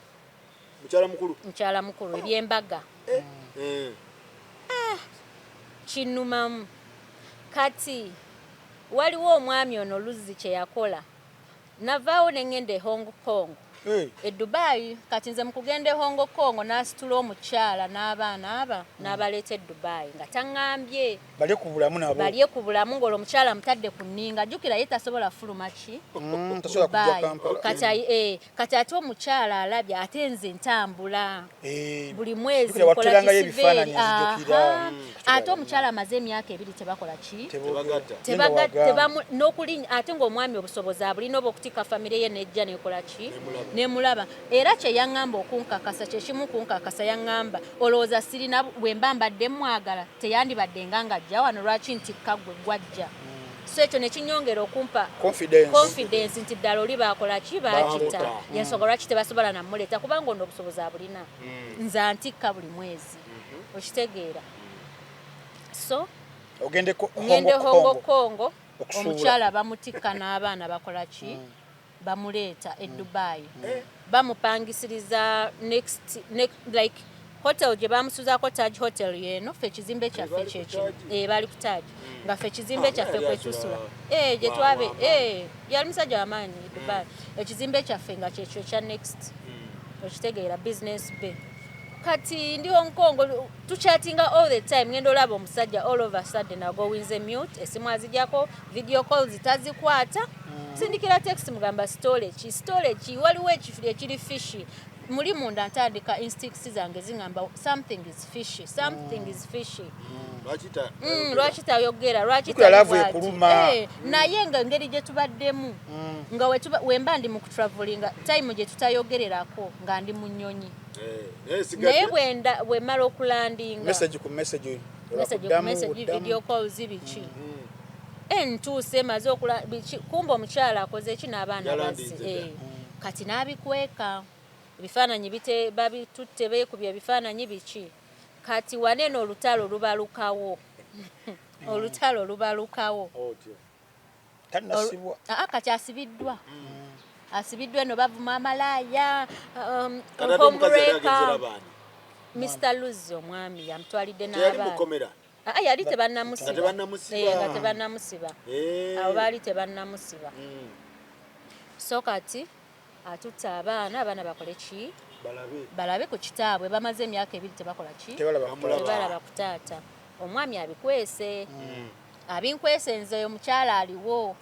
mukyala mukulu ebyembaga kinumamu kati waliwo omwami ono Luzzi kye yakola navaawo ne ngende Hong Kong e Dubai kati nze mukugende Hong Kong n'asitula omukyala n'abaana aba n'abaleeta e Dubai nga taŋŋambye balye ku bulamu ng'olwo omukyala mutadde ku nninga jjukira ye tasobola fuluma ki kati ate omukyala alabye ate nze ntambula buli mwezi nkola kisiveeri ate omukyala amaze emyaka 2 tebakola ki n'okulinya ate ng'omwami obusobozi abulina oba okutika famire ye nejja nekola ki nemulaba era kye yaŋŋamba okunkakasa kyekimu kunkakasa yaŋŋamba olowooza sirina bwemba mbadde mwagala teyandibadde nga ng'ajja wano lwaki nti kaggwe gwajja so ekyo ne kinyongera okumpa confidence nti ddala oli baakola ki baakita yensonga lwaki tebasobola namuleeta kubanga ono obusobozi abulina nze antikka buli mwezi okitegeera so ngende Hong Kong omukyala bamutikka n'abaana bakola ki bamuleeta e Dubai bamupangisiriza next like hotel gye bamusuzaako Taj Hotel yeno fe ekizimbe kyaffe kyekino bali ku Taj nga fe ekizimbe kyaffe kwetusula gye twabe yali musajja w'amaanyi Dubai ekizimbe kyaffe nga kyekyo kya next okitegeera business bay kati ndi Hong Kong tuchatinga all the time ngendo olaba omusajja all of a sudden agowinze mute esimu azijjako video calls zitazikwata sindikira text mugamba storage waliwo ekifuli ekiri fishy muli munda ntandika instincts zange zingamba something is fishy lwaki tayogera lwaki naye nga ngeri gye tubaddemu nga wemba ndi mu kutravelinga time gye tutayogererako nga ndi mu nnyonyi naye bwemala okulandinga message video calls biki entuuse maze kumba omukyala akoze eki n'abaana bazzi kati n'abikweka ebifaananyi babitutte beekubya ebifaananyi biki kati wanene olutalo lubalukawo kati asibiddwa eno bavuma amalaaya hombreka Mr. Luz omwami yamutwalidde n'abaana yali tebannamusiba abo baali tebannamusiba so kati atutta abaana bakole ki balabe ku kitaabwe bamaze emyaka 2 tebakola ki tebalaba ku taata omwami abikwese abinkwese nze omukyala aliwo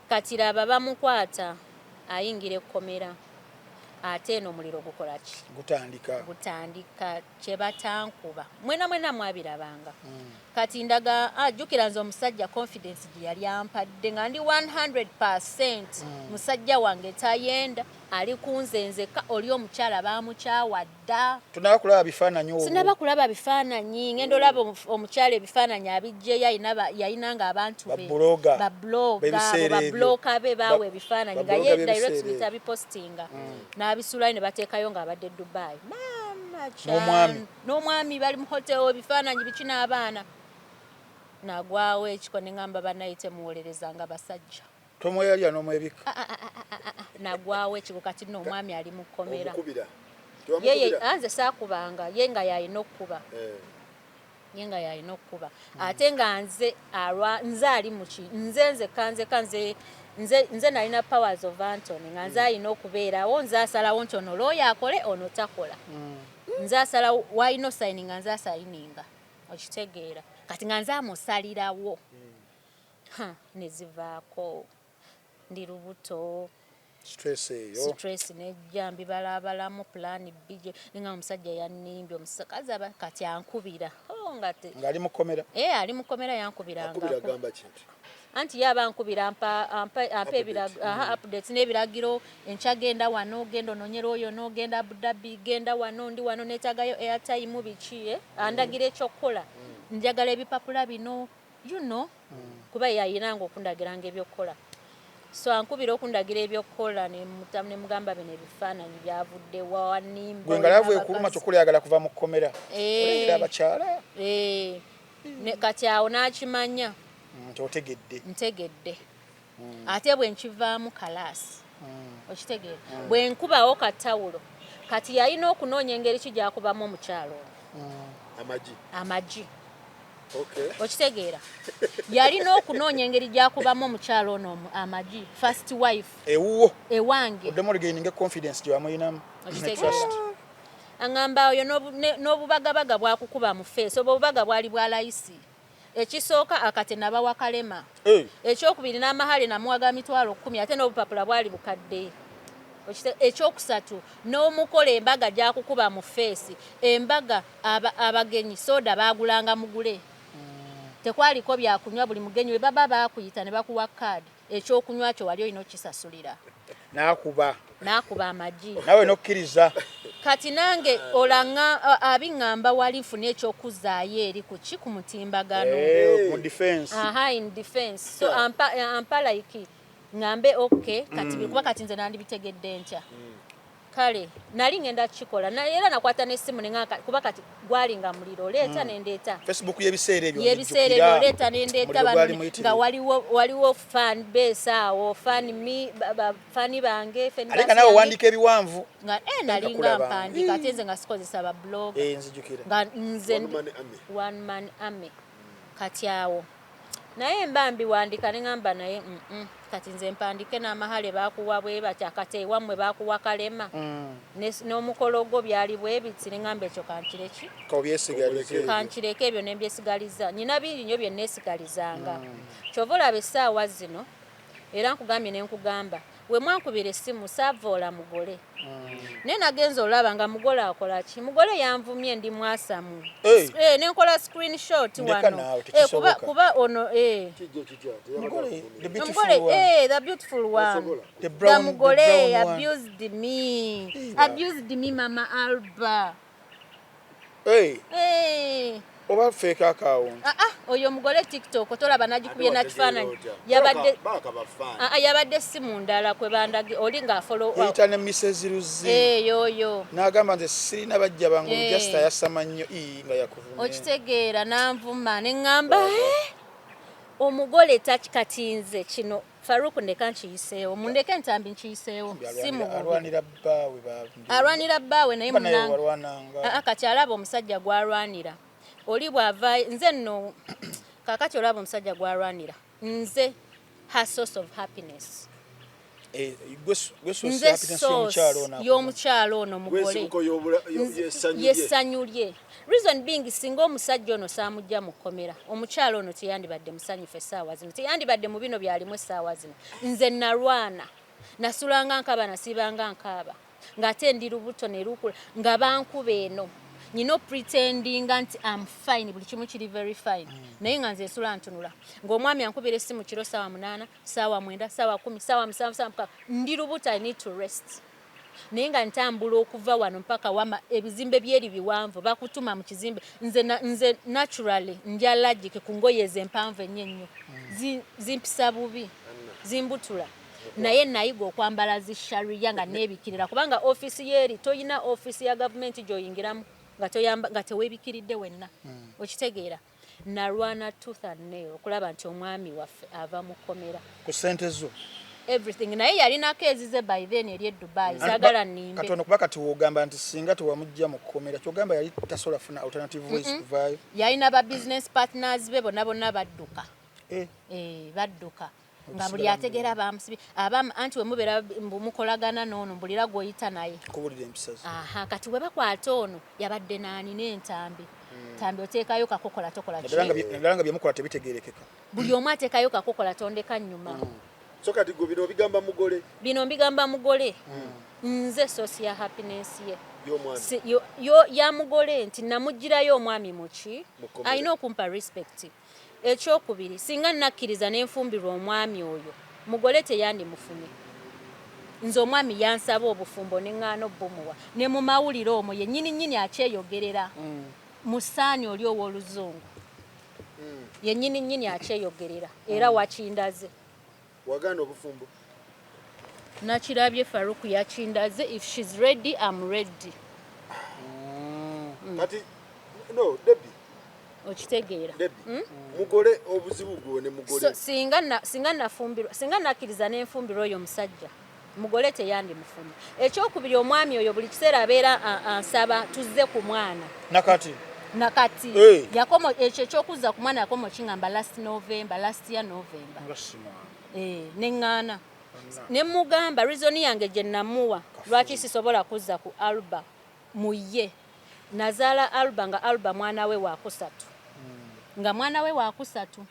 kati laba bamukwata ayingira ekkomera ate eno omuliro gukola ki gutandika kye batankuba mwena mwabirabanga kati ndaga ajjukira nze omusajja confidence gye yali ampadde nga ndi 100% musajja wange tayenda ali kunze nzeka oli omukyala bamukyawa dda sinaba kulaba bifaananyi ngendo laba omukyala ebifaananyi abijje yayinanga abantu be babloga be bawe ebifaananyi nga ye direct bitabipostinga n'abisulayo ne bateekayo ng'abadde Dubai n'omwami bali mu hotel ebifaananyi biki n'abaana nagwawo ekiko ne ngamba banayite muwolereza nga basajja tomweyalya n'omwebika nagwawo ekiko kati n'omwami ali mu kkomera yeye anze saakubanga ye nga yalina okkuba ate nga nze ali muki nze nalina powers of Anthony nga nze alina okubeerawo nze asalawo nti ono looyo akole ono takola nze asalawo wayina osayininga nze asayininga okitegeera kati nga nze amusalirawo nezivaako ndi lubuto stress nejja mbibalabalamu plan bije nga omusajja yannimbye omusakazi kati ankubira ng'ali mu kkomera ali mu kkomera yankubiranga anti yaba nkubira ampa updates n'ebiragiro enkyagenda wano genda ononyera oyo n'ogenda Abu Dhabi genda wano ndi wano neetagayo airtime biki andagira ekyokukola njagala ebipapula bino kuba yayinanga okundagiranga ebyokukola so ankubira okundagira ebyokukola ne mugamba bino ebifaananyi byavudde wanimba gwe nga yavuye kuluma kyokula yagala kuva mu kkomera olengera abakyala kati awo n'akimanya ntegedde ate bwe nkivaamu kalaasi okitegeera bwe nkubawo katawulo kati yalina okunoonya engeri ki gyakubamu omukyalo amagi okitegeera yalina okunoonya engeri gyakubamu omukyalo ono amagi first wife ewuwo ewange oddemu ligaininga confidence gyamuyinamu aŋŋamba oyo n'obubagabaga bwakukuba mu feesi obubaga bwali bwa layisi ekisooka akate nabawa kalema ekyokubiri n'amahale namuwaga 10,000 ate n'obupapula bwali bukadde ekyokusatu n'omukola embaga gyakukuba mu feesi embaga abagenyi soda baagulanga mugule tekwaliko byakunywa buli mugenyi we baba baakuyita ne bakuwa kaadi ekyokunywa kyo wali olina okisasulira n'akuba amagi nawe nokkiriza kati nange olanga abiŋŋamba wali nfuna ekyokuzaayo eri ku mutimbagano mu defense in defense so ampa like ngambe okay kati bikuba kati nze nandibitegedde ntya kale nali ngenda kukikola era nakwata n'essimu nengaka kuba kati gwalinga muliro leeta nendeeta Facebook yebiseera ebyo leeta nendeeta nga waliwo fan base awo fani bange aleka nawe wandika ebiwanvu nga nalinga mpandika ate nze nga sikozesa ba blog nga nze one man army kati awo naye mbambi wandika nengamba naye kati nze mpandike n'amahale bakuwa bwe batya kati ewammwe bakuwa kalema n'omukolo gwo byali bwe biti nengamba ekyo kankireke ebyo nebyesigaliza nyina biri nnyo bye neesigalizanga kyova olaba essaawa zino era nkugambye nenkugamba we mwankubira essimu saavoola mugole naye nagenza olaba nga mugole akola ki mugole yanvumye ndi mwasamu nenkola screenshot wano kuba ono mugole the beautiful one the mugole abused me mama Alba oba fake account oyo mugole TikTok tolaba nagikubye na kifaananyi yabadde simu ndala kwe bandage oli nga follow yita ne Mrs. Ruzi yoyo n'agamba nze sirina bajja bangu just ayasama nnyo nga yakuvumye okitegeera nanvuma neŋŋamba omugole takikatinze kino Faruku ndeka nkiyiseewo mundeke ntambi nkiyiseewo simu arwanira bbaawe naye munanga kati alaba omusajja gwalwanira oli bwava nze nno kakati olaba omusajja gwalwanira nze her source of happiness nze source y'omukyalo ono mugole yessanyulye reason being singa omusajja ono saamujja mu kkomera omukyalo ono teyandibadde musanyufu essaawa zino teyandibadde mu bino byalimu essaawa zino nze nalwana nasulanga nkaba nasiibanga nkaaba ng'ate ndi lubuto ne lukula nga bankuba eno nyino pretendinga nti I'm fine buli kimu kiri very fine naye nga nze nsula ntunula ng'omwami ankubira essimu kiro ssaawa 8 ssaawa 9 ssaawa 10 ssaawa 7 ndi lubuto I need to rest naye nga ntambula okuva wano mpaka wama ebizimbe byeri biwanvu bakutuma mu kizimbe nze naturally ndi allergic ku ngoye ez'empanvu ennyo zimpisa bubi zimbutula naye nayiga okwambala zisharia nga neebikirira kubanga ofisi yeri toyina ofisi ya gavumenti gy'oyingiramu nga teweebikiridde wenna okitegeera nalwana tooth and nail okulaba nti omwami waffe ava mu kkomera ku ssente zo everything naye yalinako ezize by then eri Dubai zagala nimbe katono kuba kati wogamba nti singa tewamujja mu kkomera kyogamba yali tasobola funa alternative ways kuvaayo yalina ba business partners be bonna badduka badduka nga buli ategeera bamusibi anti wemubeera mukolagana n'ono mbulira gw'oyita naye kubulira empisazo kati we bakwata ono yabadde naani n'entambi tambi oteekayo kakokola tokola naddala nga byemukola tebitegeerekeka buli omu ateekayo kakokola tondeka nnyuma so kati gwe bino obigamba mugole mbigamba mugole nze source ya happiness ye ya mugole nti namugirayo omwami muki alina okumpa respect ekyokubiri singa nakkiriza n'enfumbirwa omwami oyo mugole teyandimufunye nze omwami yansaba obufumbo n'eŋŋaano bumuwa ne mu mawulire omwo yennyini akyeyogerera mu ssaani oli ow'oluzungu yennyini akyeyogerera era wakindaze waganda obufumbo nakirabye Faruku yakindaze if she's ready I'm ready kati no Debbie okitegeera mugole obuzibu gwo ne mugole singa nafumbirwa singa nakkiriza n'enfumbirwa oyo musajja mugole teyandimufunye ekyokubiri omwami oyo buli kiseera abeera ansaba tuzze ku mwana nakati nakati yakomo ekyo kyokuza ku mwana yakomo kingamba last year November nengana ne mugamba reason yange je namuwa lwaki sisobola kuza ku Alba muye nazala Alba nga Alba mwana we wa kusatu nga mwana we wa kusatu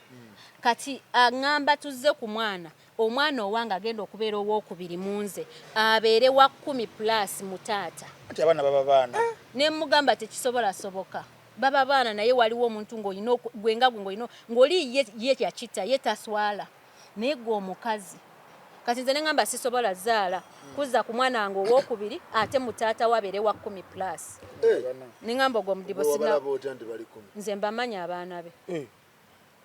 kati angamba tuze ku mwana omwana owanga agenda okubeera ow'okubiri munze abeere wa 10 plus mutaata ati abana baba baana ne mugamba tekisobola soboka baba baana naye waliwo omuntu ng'olina gwenga ng'olina ng'oli ye yakita ye taswala naye gwe omukazi kati nze ne ngamba sisobola zaala kuza ku mwana wange ow'okubiri ate mutaata wabeere wa 10 plus ne ngamba ogwo mudibo sina nze mbamanya abaana be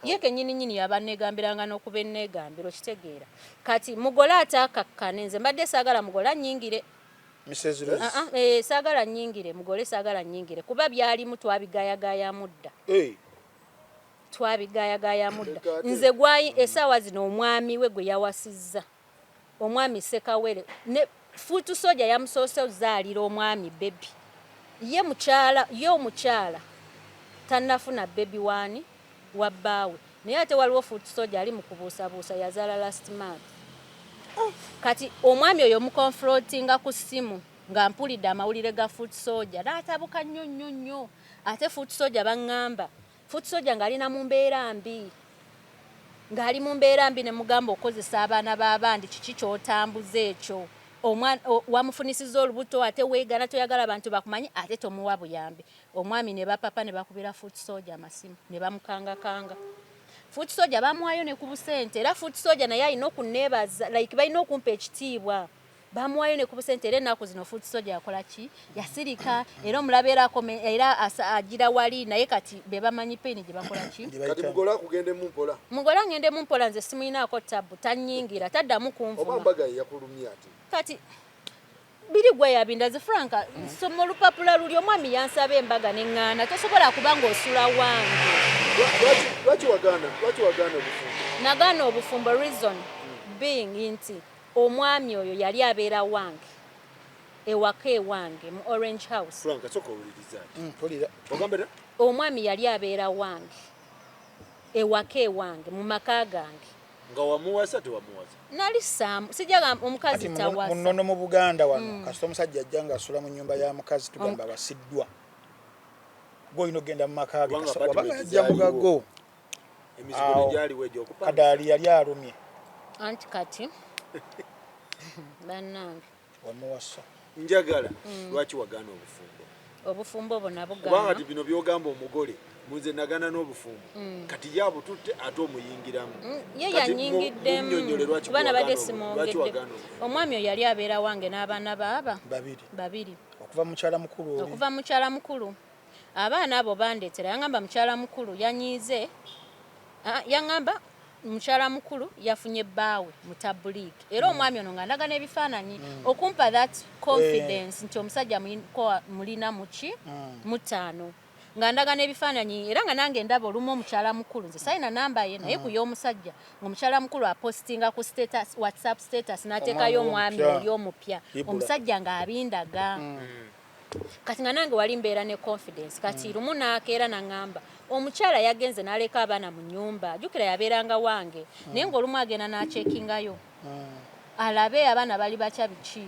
ye kenyini yabanegambiranga n'okuba ennegambiro kitegeera kati mugole ataakakkane nze mbadde saagala mugole annyingire Mrs. Rose saagala nnyingire mugole saagala nnyingire kuba byalimu twabigayagaya mudda twabigayagaya mudda nze gwayi essaawa zino omwami we gwe yawasizza omwami Sekawere ne fuutu soja yamusoose ozaalira omwami bebi ye omukyala tannafuna bebi waani wabbaawe naye ate waliwo fuutu soja ali mu kubuusabuusa yazaala last month kati omwami oyo mukonfrontinga ku ssimu nga mpulidde amawulire ga fuutu soja n'atabuka nnyo ate fuutu soja baŋŋamba fuutu soja ng'alina mu mbeera mbi ng'ali mu mbeera mbi ne mugamba okozesa abaana b'abandi kiki ky'otambuza ekyo wamufunisizza olubuto ate weegana toyagala abantu bakumanyi ate tomuwa buyambi omwami ne bapapa ne bakubira fuutu soja amasimu ne bamukangakanga fuutu soja bamuwayo ne ku busente era fuutu soja naye alina okunneebaza like balina okumpa ekitiibwa bamuwayo ne ku busente era ennaku zino fuutu soja yakola ki yasirika era omulabe era agira wali naye kati be bamanyi peni gye bakola ki kati mugola kugende mumpola mugola ngende mumpola nze simuyinaako tabu tannyingira taddamu kunvuma omambaga yakulumya ati kati biri gwe yabinda ze Franka soma olupapula luli omwami yansaba embaga neŋŋaana tosobola kuba ng'osula wange lwaki wagaana obufumbo nagaana obufumbo reason being nti omwami oyo yali abeera wange ewaka ewange mu Orange House Franka soka owuliriza ogambera omwami yali abeera wange ewaka ewange mu maka gange nga wamuwasa tewamuwasa nali saamu sijaga omukazi tawasa munono mu Buganda wano kasita omusajja ajja nga asula mu nnyumba ya mukazi tugamba basiddwa gw'olina ogenda mu maka ge wabaga ajja mugago emizigo gyaliwo egy'okupa kadaali yali alumye anti kati bannange wamuwasa njagala lwaki wagaana obufumbo obwo nabo kubanga ti bino byogamba omugole munze nagana n'obufumbo kati yabo tutte ate omuyingiramu ye yannyingiddemu kuba nabadde simwongedde omwami oyo yali abeera wange n'abaana baaba babiri okuva mukyala mukulu abaana abo bandeetera yangamba mukyala mukulu yanyiize yangamba mukyala mukulu yafunye bbaawe mu tabuliiki era omwami ono nga ndaga n'ebifaananyi okumpa that confidence nti omusajja mulina muki mutaano nga ndaga n'ebifaananyi era nga nange ndaba olumu omukyala mukulu nze sayina namba ye naye ku y'omusajja ng'omukyala mukulu apostinga ku status whatsapp status n'ateekayo omwami oli omupya omusajja ng'abindaga kati nga nange wali mbeera ne confidence kati lumu n'akeera n'aŋŋamba omukyala yagenze n'aleka abaana mu nnyumba jjukira yabeeranga wange naye ng'olumu agenda n'acekingayo alabe abaana bali batya biki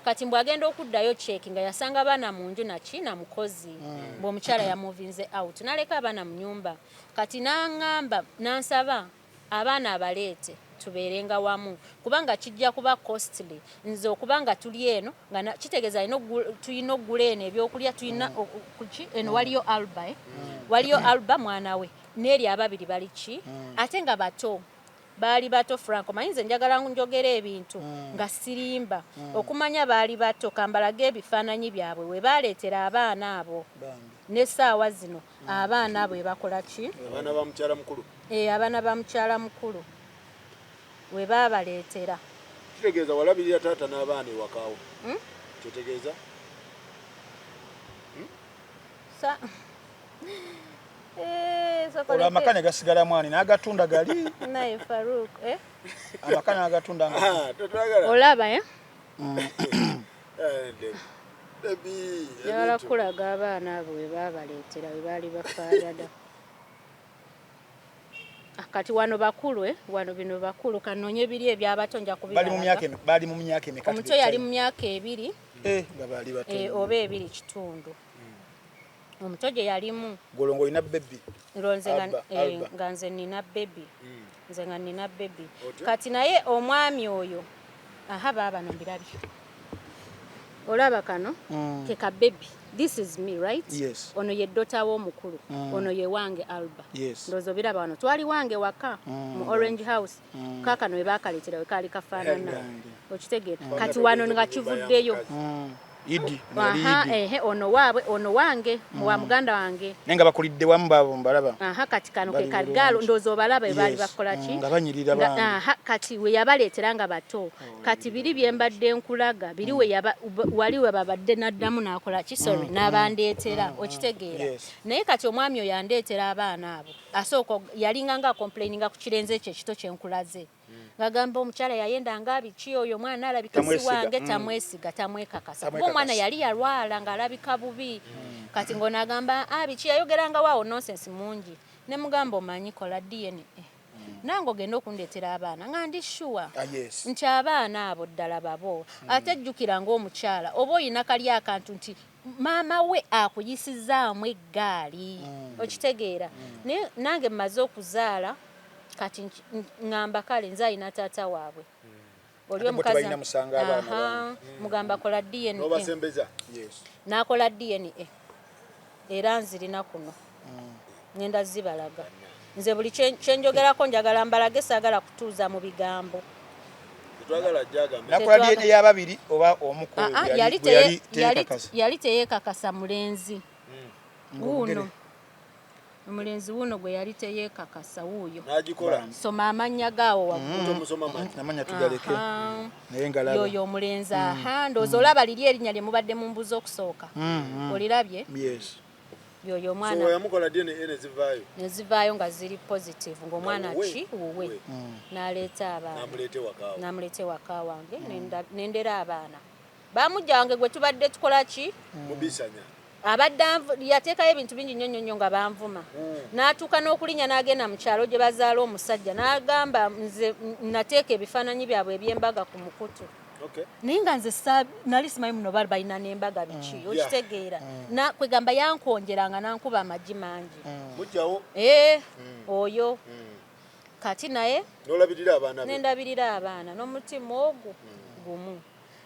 kati mbw agenda okuddayo cheki nga yasanga abaana mu nju nakina mukozi bw'omukyala yamuvinze out n'aleka abaana mu nnyumba kati n'aŋŋamba n'ansaba abaana abaleete tubeerenga wamu kubanga kijja kuba costly nze okubanga tuli eno nga kitegeeza tulina oggula eno ebyokulya tulina eno waliyo Alba waliyo Alba mwana we n'eri ababiri bali ki ate nga bato baali bato Franco manyi nze njagala njogera ebintu nga sirimba okumanya baali bato kambalage ebifaananyi byabwe we baaleetera abaana abo n'essaawa zino abaana abo bakola ki abaana ba mukyala mukulu abaana ba mukyala mukulu we baabaleetera kitegeeza walabirira taata n'abaana ewakaawo kitegeeza amakanya gasigala mwani n'agatunda gali naye Farouk amakanya agatunda olaba Yala kulaga abaana abo we babaleetera we baali bafaadada. Kati wano bakulu wano bino bakulu kanonye biri ebyabato nja kubira. Bali mu myaka emeka. Omuto yali mu myaka 2. Babali bato. Oba 2 kitundu. Omuto gye yalimu. Golongo ina baby. Nze nga nze nina baby. Nze nga nina baby. Kati naye omwami oyo baba nombirabyo. Olaba kano keka baby. This is me, right? Yes. Ono ye dota wo mukulu. Ono ye wange Alba. Yes. Ndozo biraba wano. Twali wange waka mu Orange House. Kaka no ebakaleetera we kali kafaanana. Okitegera. Kati wano nga kivuddeyo. Idi. Ono waabwe ono wange wa muganda wange. Nenga bakulidde wamu babo mbalaba. Kati kano ke kaligalo ndozo balaba bali bakola ki? Nga banyirira bangi. Kati we yabaleetera nga bato. Kati biri byembadde nkulaga biri we wali we babadde naddamu nakola ki sorry nabandeetera okitegeera. Naye kati omwami oyo yandeetera abaana abo. Asooka yalinga nga complaininga ku kirenze kye kito kyenkulaze. Ngagamba omukyala yayenda ngabiki oyo mwana alabika si wange tamwesiga tamwekakasa. Kuba omwana yali yalwala ng'alabika bubi. Kati ng'onagamba biki yayogeranga waawo nonsense mungi. Ne mugamba omanyi kola DNA. Nango genda okundeetera abaana nga ndi sure nti abaana abo ddala babo. Ate jjukira ng'omukyala oba oyina kali akantu nti maama we akuyisizaamu eggaali. Okitegeera. Nange mmaze okuzaala kati ngamba kale nze ayina taata waabwe. Oli omukazi mugamba kola DNA. Obasembeza. Yes. Nakola DNA. Era nzirina kuno. Ngenda zibalaga. Nze buli kyenjogerako njagala mbalage saagala kutuuza mu bigambo. Twagala jaga. Nakola DNA y'ababiri oba omukulu yali teyeekakasa mulenzi. Wuno. Omulenzi wuno gwe yali teyeekakasa wuuyo. N'agikola. Soma amannya gaawo waggulu. Musoma manyi. Namanya tugaleke. Naye ngalaba. Yoyo omulenzi ndowooza olaba liri erinnya lye mubadde mu mbuzi okusooka. Olirabye? Yes. Yoyo omwana. So yamukola DNA nezivaayo. Nezivaayo nga ziri positive ng'omwana ki wuwe. N'aleeta abaana. N'amuleete waka wange nendera abaana. Bamujja wange gwe tubadde tukola ki? Mubisanya. Abadde yateekayo ebintu bingi nnyo nga banvuma. N'atuuka n'okulinnya n'agenda mu kyalo gye bazaala omusajja n'agamba nze nateeka ebifaananyi byabwe eby'embaga ku mukutu. Naye nga nze nali simanyi muno bali balina n'embaga biki okitegeera. Kwegamba yankonjeranga n'ankuba amagi mangi. Mujjawo? Oyo. Kati naye nendabirira abaana n'omutima ogwo gumu.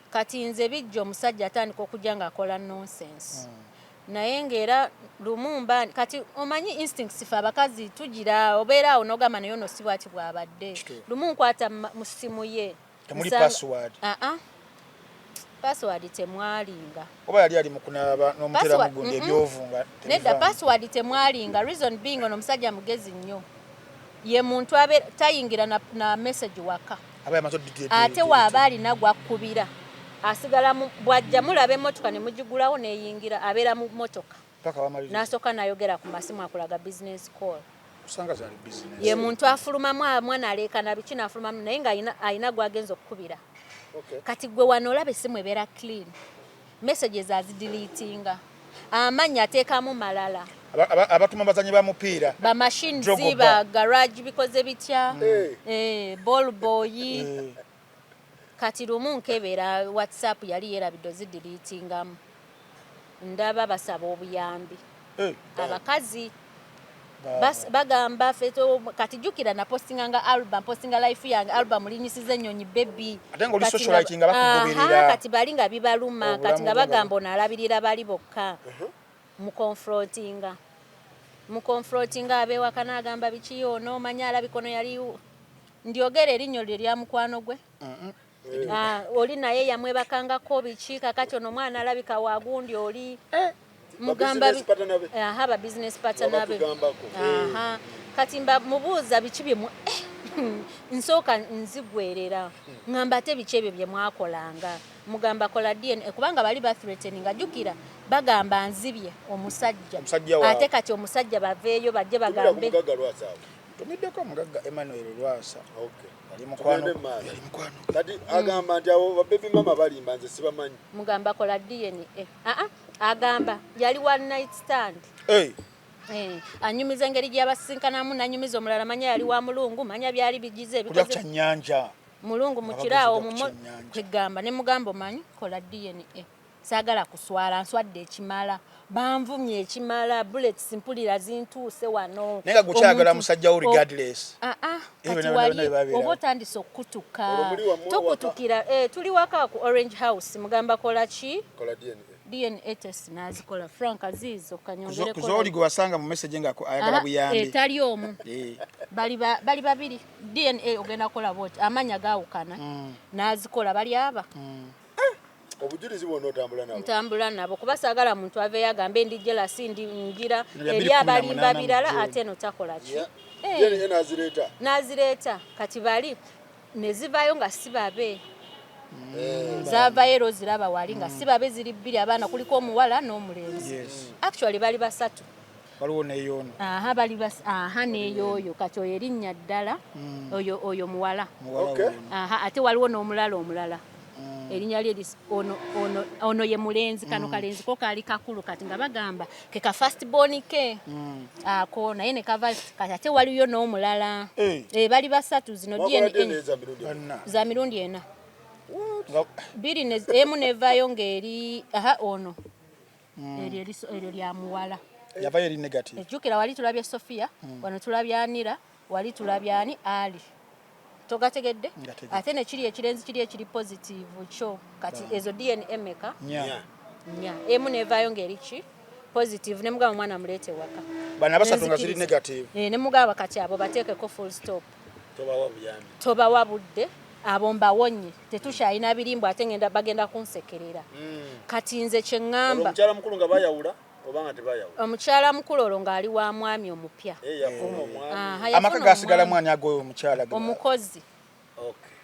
Kati nze bijja omusajja atandika okujja ng'akola nonsense. Naye ng'era lumumba kati omanyi instincts fe abakazi tugira obeera awo n'ogamba naye ono si bwati bw'abadde. Lumu nkwata mu ssimu ye. Temuli password. Password temwalinga. Oba yali ali mu kunaaba n'omutera mu gundi ebyovunga. Nedda password temwalinga. Reason being ono musajja mugezi nnyo. Ye muntu tayingira na message waka. Ate waaba alina gw'akkubira. Asigala bwajja mulaba emmotoka ne mugigulawo neeyingira abeera mu mmotoka. N'asooka n'ayogera ku masimu akulaga business call. Ye muntu afulumamu mwana aleekana biki n'afulumamu naye nga ayina gw'agenza okukubira. Kati gwe wano olaba essimu ebeera clean. Messages azideletinga. Amannya ateekamu malala. Abatuma bazanyi ba mupiira. Ba machines ba garage bikoze bitya. Ball boy. Kati lumu nkebera WhatsApp yali yerabidde zideletingamu. Ndaba basaba obuyambi. Abakazi bagamba feto kati jukira na postinga nga album postinga life yange album linyisize ennyonyi baby. Ate nga oli socialite nga bakugoberera. Kati bali nga bibaluma kati nga bagamba onalabirira bali bokka. Mu confrontinga abewaka n'agamba biki ono manya alabikono yali ndyogera erinnya lya mukwano gwe. Oli naye yamwebakangako biki kakati ono mwana alabika wagundi oli mugamba ba business partner be. Kati mba mubuuza biki bye nsooka nzigwerera ngamba ate biki ebyo bye mwakolanga mugamba kola DNA kubanga bali ba threatening ajukira bagamba nzibye omusajja ate kati omusajja baveeyo bajje bagambe tumiddeko mugagga Emmanuel Lwasa. Okay. Ali mukwano. Kati agamba nti abo baby mama balimba nze sibamanyi. Mugamba kola DNA. Agamba yali one night stand. Anyumiza engeri gy'abasinkanamu nanyumiza omulala manya yali wa mulungu manya byali bigize ebikoze kya nyanja. Mulungu mukiraawo kwegamba ne mugambo manyi kola DNA. Sagala kuswala nswadde ekimala. Banvumye ekimala bullets mpulira zintuuse wano. Nenga gukyagala musajja wo regardless. Kati wali obotandise okutuka. Tokutukira tuli waka ku Orange House mugamba kola ki? Kola DNA. DNA test nazikola Frank Azizo kanyongere kola. Zoli gwasanga mu message ngako ayagala buyambi. Tali omu. Bali babiri DNA ogenda kola bot amanya gaawukana. Nazikola bali aba. Obujulizi bwonna otambula nabo. Ntambula nabo kuba saagala muntu ave yagambe ndi jealousy ndi ngira eri abalimba birala ate no takola ki. Nazireta kati bali nezivayo nga sibabe. Zavayo ziraba wali nga sibabe ziri bbiri abaana kuliko omuwala n'omulenzi. Actually bali basatu. Waliwo neyono. Bali neyoyo kati oyo erinnya ddala oyo muwala. Okay. Ate waliwo n'omulala. Erinnya lye ono ye mulenzi kano kalenzi ko kali kakulu kati nga bagamba ke ka first born ke ako naye ne kava kati ate waliyo n'omulala bali basatu zino DNA za mirundi ena biri emu nevayo ngeri ono eryo lya muwala yavayo eri negative ejjukira wali tulabye Sofia wano tulabye Anira wali tulabye ani Ali togategedde ate ne kiri ekirenzi kiri ekiri positive kyo kati ezo DNA meka nya emu nevayo ngeri ki positive ne mugaba mwana mulete waka bana basatu nga ziri negative ne mugaba kati abo bateekeko full stop toba wabudde abo mbawonye tetushayina birimbo ate ngenda bagenda kunsekerera kati nze kye ngamba omukyala mukulu nga bayawula obanga tebayawula omukyala mukulu olonga ali wa mwami omupya amaka gasigala mwani agoyo omukyala omukozi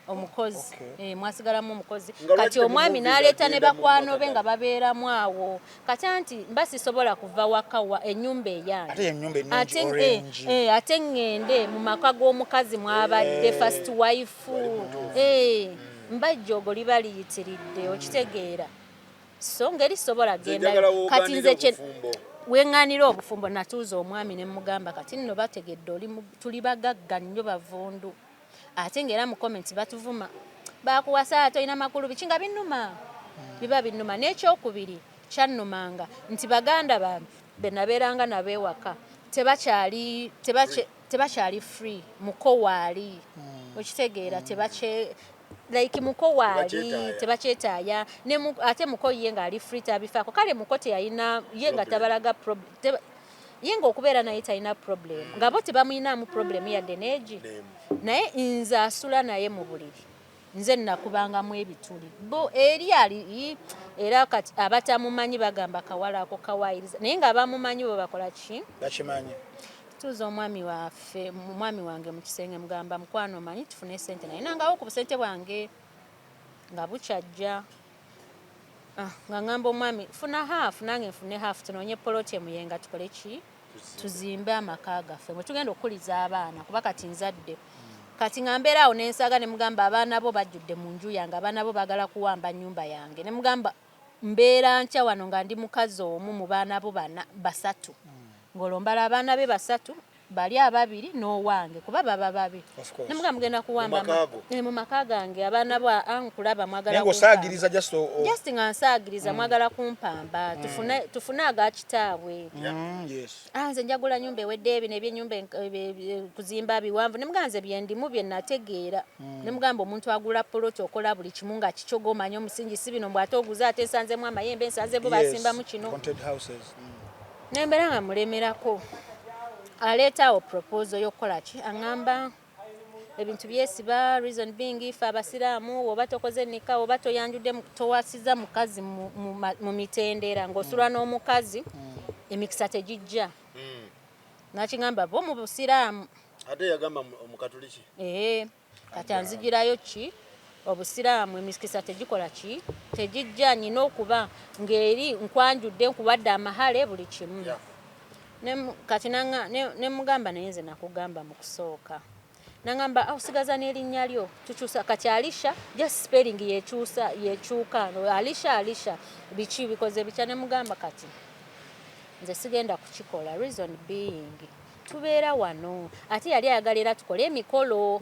omukozi mwasigalamu omukozi kati omwami n'aleeta ne bakwano be nga babeeramu awo kati anti mbasisobola kuva waka ennyumba eyange ate ngende mu maka g'omukazi mwabadde first wife mbajja ogo liba liyitiridde okitegeera so ngeri sobola genda kati nze weŋŋaanira obufumbo natuuza omwami ne mugamba kati nno bategedde tuli bagagga nnyo bavundu ate ngera mu comments batuvuma bakuwasa toyina makulu bikinga binnuma biba binnuma n'ekyokubiri kyannumanga nti baganda be nabeeranga nabewaka tebakyali free muko waali okitegeera like muko waali tebakyetaaya ate muko ye ng'ali free tabifaako kale muko teyalina ye nga tabalaga problem ye ng'okubeera naye talina problem nga bo tebamuyinaamu problem yadde neegi naye nze asula naye mu buliri nze nakubangamu ebituli bo eri ali era kati abatamumanyi bagamba kawala ako kawayiriza naye nga abamumanyi bo bakola ki bakimanyi tuuza omwami waffe omwami wange mu kisenge mugamba mukwano manyi tufune ssente naye nangawo ku busente bwange nga bukyajja nga ngamba omwami funa haafu nange nfune haafu tunoonye poloti emuyenga tukole ki tuzimbe amaka gaffe mwe tugenda okukuliza abaana kuba kati nzadde kati nga mbeera awo n'ensaaga ne mugamba abaana bo bajjudde mu nju yange abaana bo baagala kuwamba nnyumba yange ne mugamba mbeera ntya wano nga ndi mukazi omu mu baana bo basatu ng'olombala abaana be basatu bali ababiri n'owange kuba baba babi ne mugamba mugenda kuwamba mu maka gange abaana bo ankulaba mwagala osaagiriza just nga nsaagiriza mwagala kumpamba tufune aga kitaabwe nze njagula nyumba ewedde ebi nebyenyumba kuzimba biwanvu ne mugamba nze byendimu bye nategeera ne mugamba omuntu agula poloti okola buli kimu nga kikyoga omanya omusingi si bino mbw ate oguze ate nsanzemu amayembe nsanzemu basimbamu kino nembeera nga mulemerako aleetaawo proposal y'okukola ki aŋŋamba ebintu byesiba reason being ife abasiraamu oba tokoze nika oba toyanjudde towasiza mukazi mu mitendera ng'osula n'omukazi emikisa tegijja nakiŋŋamba bo mu busiraamu ate yagamba omukatuliki kati anzigirayo ki obusiraamu emikisa tegikola ki tegijja nyina okuba ng'eri nkwanjudde nkuwadde amahale buli kimu kati ne mugamba naye nze nakugamba mu kusooka nangamba usigaza n'erinnya lyo tukyusa kati Alisha just spelling yekyuka Alisha biki bikoze bicha ne mugamba kati nze sigenda kukikola reason being tubeera wano ate yali ayagalira tukole emikolo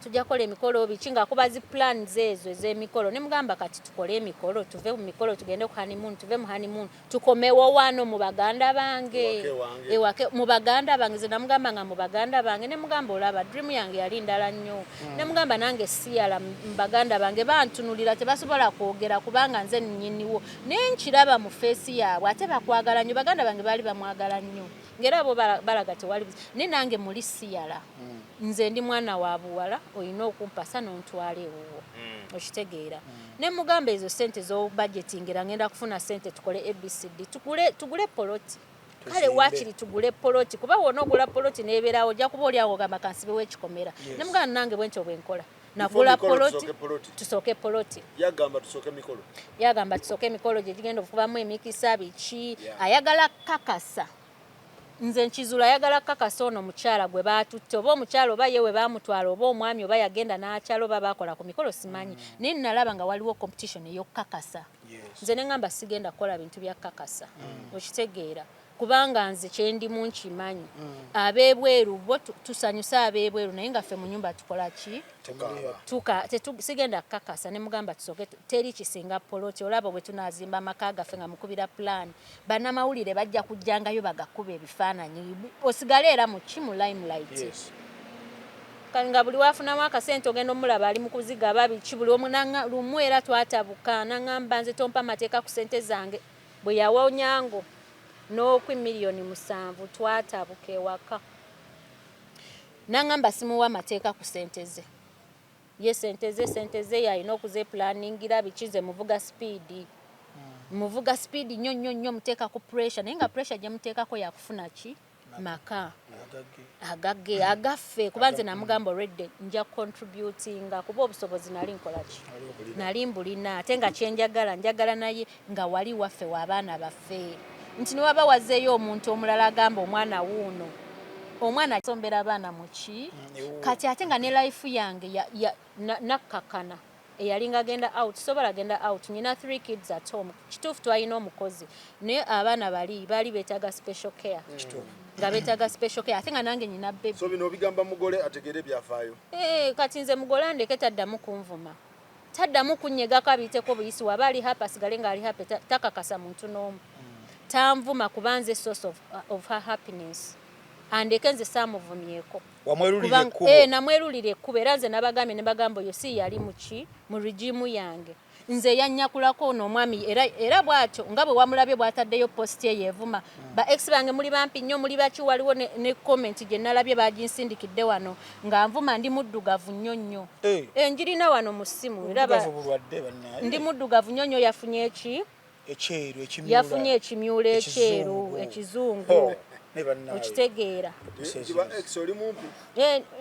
tujja kola emikolo bichinga kuba zi plans ezo ez'emikolo ne mugamba kati tukole emikolo tuve mu mikolo tugende ku honeymoon tuve mu honeymoon tukomewo wano mu baganda bange ewake mu baganda bange ze namugamba nga mu baganda bange ne mugamba olaba dream yange yali ndala nnyo ne mugamba nange siyala mu baganda bange bantunulira tebasobola kwogera kubanga nze nnyiniwo ne nkiraba mu face yaabwe ate bakwagala nnyo baganda bange bali bamwagala nnyo ngera bo balaga tewali ne nange muli siyala nze ndi mwana wa buwala oyina okumpasa n'ontwala ewuwo okitegeera ne mugamba ezo sente zo budgetingira ngenda kufuna sente tukole ABCD tugule poloti kale wakiri tugule poloti kuba wona ogula poloti nebeerawo ojja kuba oli awo gamba kansibe w'ekikomera ne mugamba nange bwentyo bwenkola nagula poloti tusooke poloti yagamba tusooke emikolo gye gigenda okubamu emikisa biki ayagala kakasa nze nkizula ayagala kakasa ono mukyala gwe baatutte oba omukyala oba yewe bamutwala oba omwami oba yagenda n'akyalo oba bakola ku mikolo simanyi naye nalaba nga waliwo competition ey'okukakasa nze ne ngamba sigenda kukola bintu bya kakasa okitegeera kubanga nze kyendimu nkimanyi abeebweru bo tusanyusa abeebweru naye nga ffe mu nyumba tukola ki sigenda kakasa ne mugamba tusoke teri kisinga poloti olaba bwe tunazimba amaka gaffe nga mukubira plan bannamawulire bajja kujjangayo bagakuba ebifaananyi osigale era mu kimu limelight nga buli wafunamu akasente ogenda omulaba ali mu kuziga babiki buli lumu era twatabuka nangamba nze tompa mateeka ku sente zange bwe yawa Onyango n'okwi miliyoni 7 twatabuka ewaka nangamba simuwa amateeka ku sente ze ye sente ze yalina okuze planningira bikize muvuga speed nnyo muteeka ku pressure naye nga pressure gye muteekako yakufuna ki maka agagge agaffe kuba nze namugamba already nja contributinga kuba obusobozi nali nkolaki nali mbulina ate nga njagala naye nga wali waffe w'abaana baffe nti niwaba wazeeyo omuntu omulala agamba omwana wuuno omwana asombera abaana muki kati ate nga ne life yange nakakana eyalinga agenda out sobola genda out nyina 3 kids at home kituufu twalina omukozi naye abaana bali beetaaga special care nga beetaaga special care ate nga nange nyina baby so bino obigamba mugole ategere byafaayo kati nze mugole andeke taddamu kunvuma taddamu kunyega kabiteko buyisi waba ali hapa sigale nga ali hapa takakasa muntu n'omu tanvuma kubanze source of her happiness andeke nze saamuvumyeko wamwerulire kubo namwerulire ekkubo era nze nabagambe ne bagamba oyo si yali mu regimu yange nze yanyakulako ono omwami era bwatyo nga bwe wamulabye bwataddeyo post ye yeevuma ba ex bange muli bampi nnyo muli baki waliwo ne comment gye nalabye baginsindikidde wano nga nvuma ndi muddugavu nnyo njirina wano mu ssimu era ndi muddugavu nnyo yafunye eki ekyeru yafunye ekimyulo ekyeru ekizungu okitegeera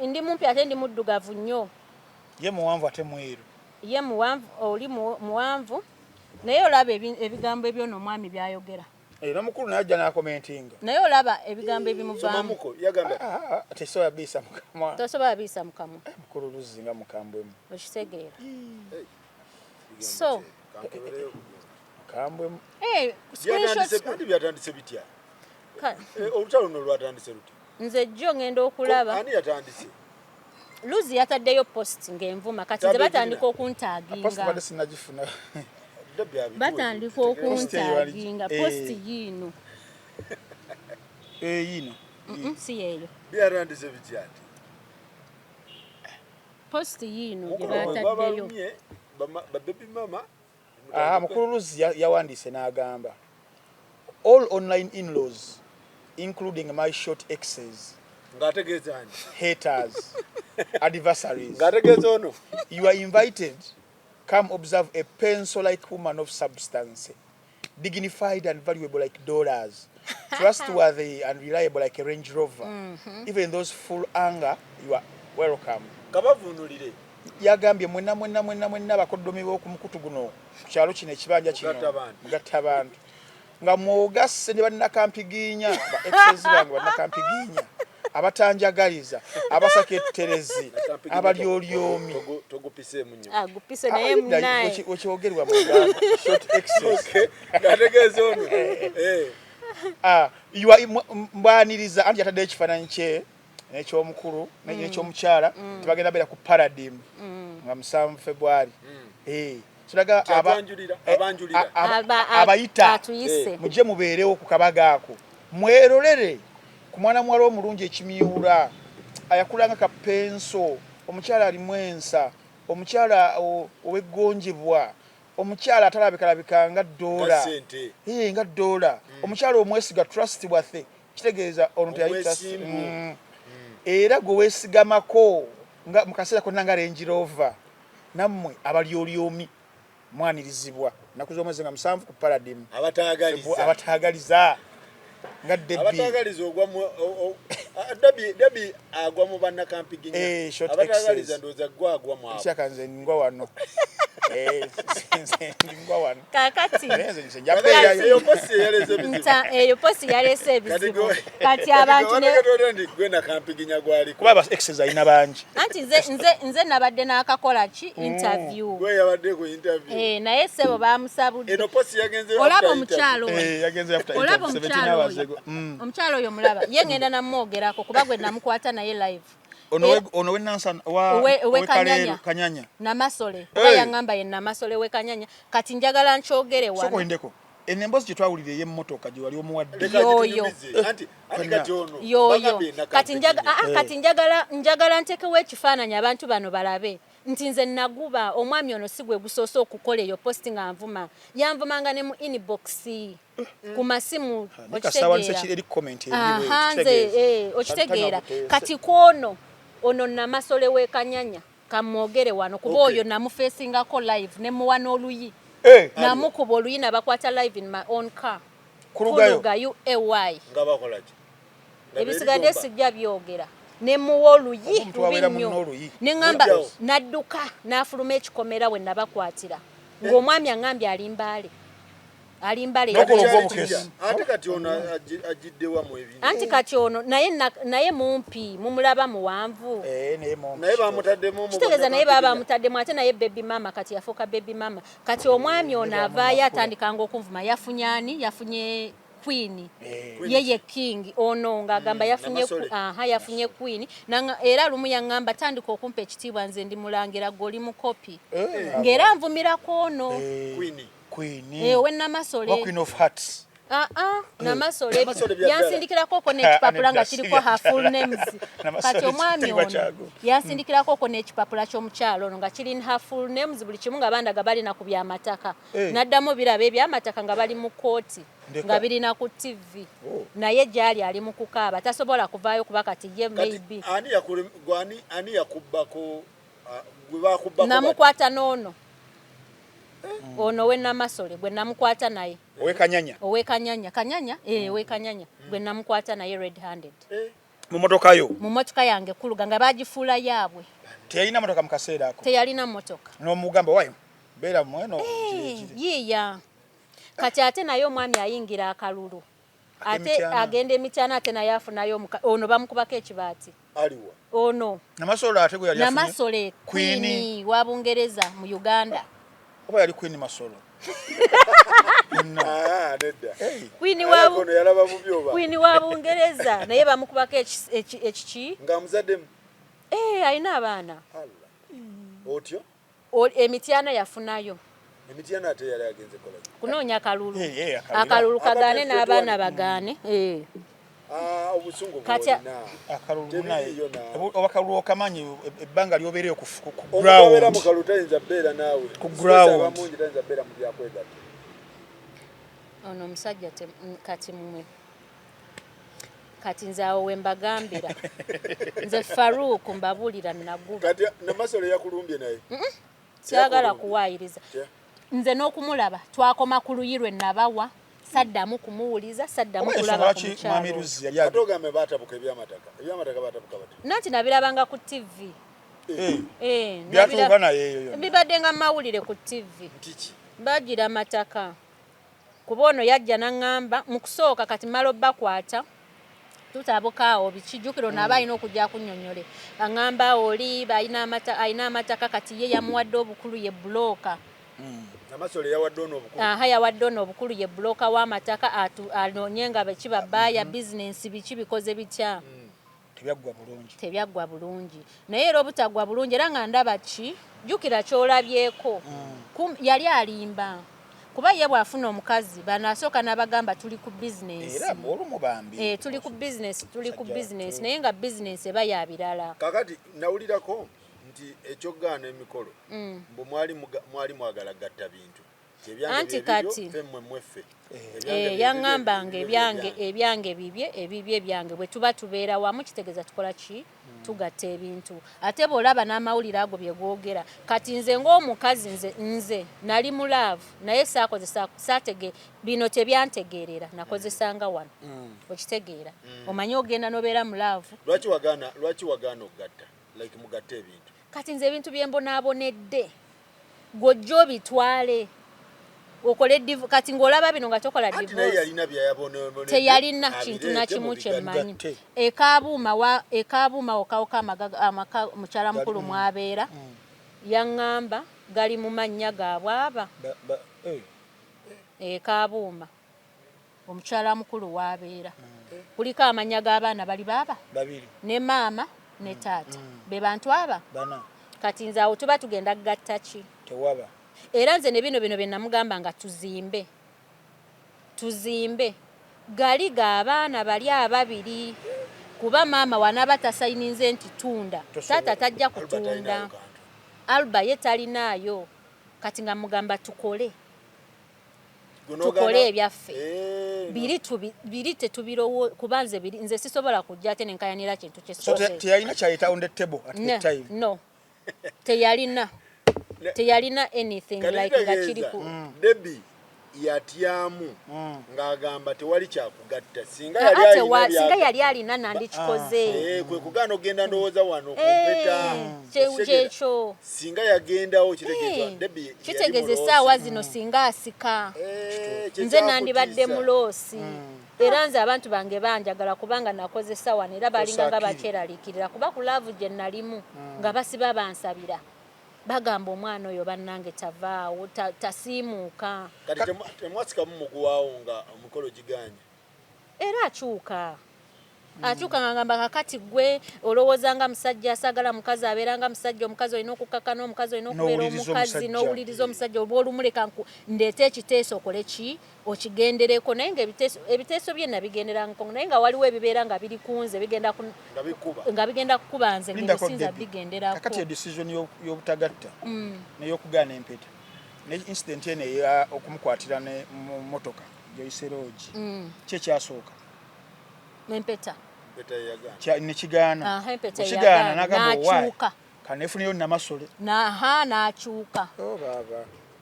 ndi mumpi ate ndi muddugavu nnyo ye muwanvu ate mweru ye muwanvu oli muwanvu naye olaba ebigambo ebyono omwami byayogera n'omukulu naye ajja n'akomentinga naye olaba ebigambo ebimuvaamu tosobola biisa mukamwa mukulu luzinga mukambwemu okitegeera so kambwemu byatandise bitya olutalo luno lwatandise luti nze jjo ngenda okulaba ani yatandise Luzi yataddeyo post ng'envuma kati nze batandika okuntaaginga batandika okuntaaginga post yiino yiino si yeeyo byatandise bitya ati post yiino gye bataddeyo babebi mama mukulu Luzi yawandiise n'agamba all online in-laws including my short exes haters adversaries you are invited come observe a pencil like woman of substance dignified and valuable like dollars trustworthy and reliable like a Range Rover even those full anger you are welcome kabavunulire yagambye mwenna bakoddomi b'okumukutu guno ku kyalo kino ekibanja kino mugatta abantu nga mwogasse ne bannakampiginya ba exes bange bannakampiginya abatanjagaliza abasaketterezi abalyolyomi togupise munyo agupise naye munaye okyogerwa mu Uganda short exes ngategeeza ono mbwaniriza anti yatadde ekifaananyi kye n'ekyomukulu n'ekyomukyala tebagenda beera ku Paradigm nga 7 February kiraga abayita mujje mubeerewo ku kabaga ako mwerolere ku mwana muwala omulungi ekimyula ayakulanga kapenso omukyala alimu ensa omukyala oweggonjebwa omukyala atalabika nga dola nga dola omukyala omwesiga trust wathe kitegeeza ono teyayita era gwe weesigamako nga mukaseera konna nga Range Rover nammwe abalyolyomi mwanirizibwa naku z'omwezi nga 7 ku Paradigm abatagaliza nga abatagaliza ogwa mu Debbie agwa mu bannakampigi abatagaliza ndoza gwa agwa mu abo kanze ngwa wano ngwa wano kakati eyo posi yalese ebizibu kati abantu ne gwe na kampiginya gwali kuba exercise ina banji anti nze nabadde n'akakola ki interview gwe yabadde ku interview naye sebo bamusabudde eno posi yagenze olaba omukyalo yagenze after 17 hours ago omukyalo oyo mulaba ye ngenda namwogerako kuba gwe namukwata naye live ono wenansa we kanyanya namasole bayangamba ye namasole we kanyanya kati njagala nkyogere wano soko ndeko enembozi kyetwawulire ye mmotoka gye wali omuwadde yoyo kati njagala ntekewo ekifaananyi abantu bano balabe nti nze naguba omwami ono si gwe gusoose okukola eyo posti nga nvuma yanvumanga ne mu inbox ku masimu okitegeera kati kwono ono namasole we kanyanya kamwogere wano kuba oyo namufeesingako live ne muwa n'oluyi namukuba oluyi nabakwata live in my own car kulugayo ewai ebisigadde sijja byogera ne muwa oluyi lubinnyo neŋŋamba nadduka n'afuluma ekikomera we nabakwatira ng'omwami aŋŋambye alimbaale ate kati ono agiddewa mu ebintu anti kati ono naye mumpi mumulaba muwanvu naye bamutaddemu kitegeeza naye baba bamutaddemu ate naye baby mama kati yafuuka baby mama kati omwami ono avaayo atandikanga okunvuma yafunye ani yafunye queen yeye king ono ng'agamba yafunye queen era lumu yaŋŋamba tandika okumpa ekitiibwa nze ndi mulangira gwe oli mukopi ng'era nvumirako ono we namasole Queen of Hearts namasole yansindikirako n'ekipapula nga kiriko her full names kati omwami ono yansindikirako n'ekipapula ky'omukyalo ono nga kiri her full names buli kimu nga bandaga balina ku byamataka n'addamu biraba ebyamataka nga bali mu kooti nga birina ku TV naye gyali ali mu kukaaba tasobola kuvaayo kuba kati ye maybe ani yakubbako namukwata n'ono ono we namasole gwe namukwata naye owe kanyanya gwe namukwata naye red handed mu motoka yange kuluga nga bagifuula yaabwe teyalina motoka mu kaseera ako teyalina motoka n'omugamba wayo beera mweno yiya kati ate naye omwami ayingira akalulu ate agenda emityana ate naye afunayo ono bamukubako ekibaati aliwa ono namasole ate gwe yali afunye namasole queen wa Bungereza mu Uganda oba yali Queen Masolo Queen wa Bungereza naye bamukubako ekiki nga muzaddemu alina abaana otyo emityana yafunayo emityana ate yali agenze kola kunoonya akalulu kagaane n'abaana bagaane obusungu kati akalulu naye oba kalulu okamanyi ebbanga lyobeereo ku ground mu kaluta inza beera naawe ku ground abamungi tanza beera mu byakwegatta ono omusajja kati mmwe kati nze awo we mbagambira nze Farouk mbabuulira naguba kati namasole yakulumbye naye kyagala kuwaayiriza nze n'okumulaba twakoma ku luyi lwe nabawa saddamu kumuwuliza saddamu kulaba ku mukyalo atogambe baatabuka ebyamataka baatabuka bati nanti nabirabanga ku TV byatuuka naye eyo bibadde nga mawulire ku TV ntiki bagira mataka kuba ono yajja n'aŋŋamba mu kusooka kati malo bakwata tutabukaawo bikijjukiro naba alina okujja kunnyonnyole aŋŋamba oli alina amataka kati ye yamuwadde obukulu ye bulooka Namasole yawadde ono obukulu. Yawadde ono obukulu ye bulooka w'amataka anoonye nga bekibabaaya bizinensi biki bikoze bitya. Tebyagwa bulungi. Naye era obutagwa bulungi era nga ndaba ki jjukira kyolabyeko. Yali alimba. Kuba ye bw'afuna omukazi banasooka n'abagamba tuli ku bizinensi. Era olumu bambi. Tuli ku bizinensi naye nga bizinensi eba ya birala. Kakati nawulirako nti ekyogaana emikolo mbu mwali mwagala gatta bintu. Anti kati yaŋŋambanga ebyange ebibye ebyange bwe tuba tubeera wamu kitegeeza tukola ki tugatta ebintu ate bw'olaba n'amawulire ago bye googera kati nze ng'omukazi nze nali mu laavu naye saatege bino tebyantegeerera nakozesanga wano okitegeera omanyi ogenda n'obeera mu laavu. Lwaki wagaana okugatta like mugatta ebintu kati nze ebintu bye mbonaabonedde gojjo bitwale okole kati ng'olaba bino nga tokola divorce teyalina kintu nakimu kyemmanyi ekaabuuma okawuka amaka mukyala mukulu mwabeera yaŋŋamba gali mu mannya gaabwe aba ekaabuuma omukyala mukulu waabeera kuliko amanya g'abaana bali baaba ne maama ne taata be bantu aba kati nze awo tuba tugenda kugatta ki tewaba. Era nze ne bino bye namugamba nga tuzimbe gali g'abaana bali ababiri kuba maama wanaaba tasayininze nti tunda taata tajja kutunda Alba ye talinaayo kati nga mugamba tukole ebyaffe biri tetubirowo kuba nze sisobola kujja ate nenkayanira kintu teyalina kyayita on the table at the time. No teyalina anything like nga kiri ku Debbie yatyamu ng'agamba tewali kyakugatta singa yali alina nandikikoze kwe kugaana ogenda ndowooza wano kumpeta kyekyo singa yagendawo kitegeeza essaawa zino singa asika nze nandibadde muloosi era nze abantu bange banjagala kubanga nakozesa wano era balinga nga bakyeraliikirira kuba ku laavu gye nalimu nga basiba bansabira bagamba omwana oyo bannange tavaawo tasiimuuka kati temwasikamu muguwaawo nga omukolo giganye era akyuka nga ngamba kakati gwe olowooza nga musajja asagala mukazi abeera nga musajja omukazi olina okukaka n'omukazi olina okubeera omukazi n'owuliriza omusajja oba olumuleka ndeeta ekiteeso okole ki okigendereko naye nga ebiteeso bye nabigenderangako naye nga waliwo ebibeera nga biri kunze nga bigenda kukuba nze ngebisinza bigenderako. Kakati edecision y'obutagatta n'ey'okugaana empeta ne incident eno okumukwatira ne mu motoka Joyce Lodge kyekyasooka empeta nekigaana okigaana n'agamba kanefuniyo Namasole n'akyuka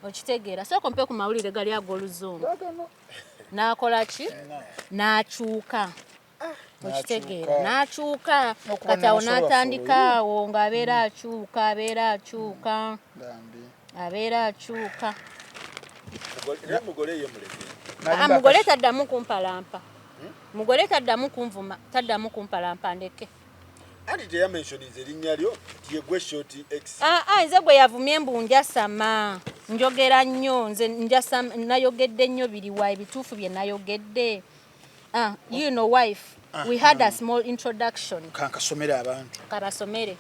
okitegeera sooka mpe ku mawulire gali ag'oluzungu n'akola ki n'akyuka okitegeera n'akyuka kati awo n'atandika awo ng'abeera akyuka mugole taddamu kumpalampa mugole taddamu kunvuma taddamu kumpalampa ndeke anti teyamenshonize erinnya lyo tiyegwe shoti x nze gwe yavumye njasama njogera nnyo nze njasama nayogedde nnyo biriwa ebituufu bye nayogedde you know wife we had a small introduction kankasomere abantu kabasomere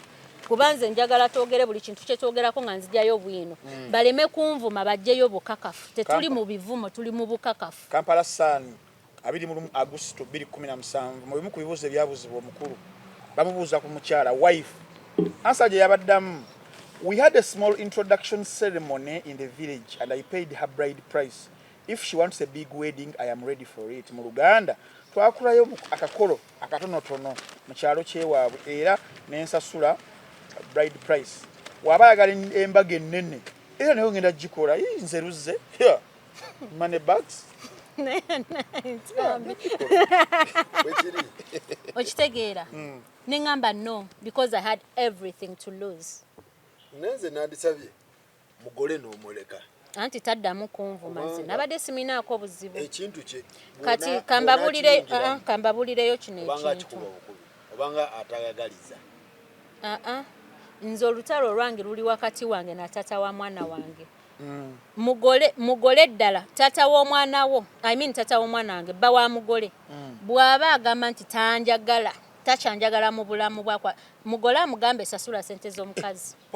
kuba nze njagala twogere buli kintu kye twogerako nga nzijjayo bwino baleme kunvuma bajjeyo bukakafu tetuli mu bivumo tuli mu bukakafu. Kampala Sun 21 August 2017 mu bimu ku bibuuzo ebyabuuzibwa omukulu bamubuuza ku mukyala wife answer gye yabaddamu we had a small introduction ceremony in the village and I paid her bride price if she wants a big wedding I am ready for it. Mu Luganda twakulayo akakolo akatonotono mu kyalo kyewaabwe era n'ensasula bride price waba ayagala embaga ennene era nayo ngenda gikola nze luzze money bags okitegeera neŋŋamba no because I had everything to lose. Nenze nandisabye mugole n'omuleka anti taddamu kunvumaze nabadde siminaako obuzibu ekintu kye kati kambabulireyo kino ekintu obanga atayagaliza nze olutalo olwange luli wakati wange na tata wa mwana wange mugole ddala tata w'omwana wo tata w'omwana wange bba wa mugole bw'aba agamba nti tanjagala takyanjagala mu bulamu bwakwa mugole amugambe esasula sente z'omukazi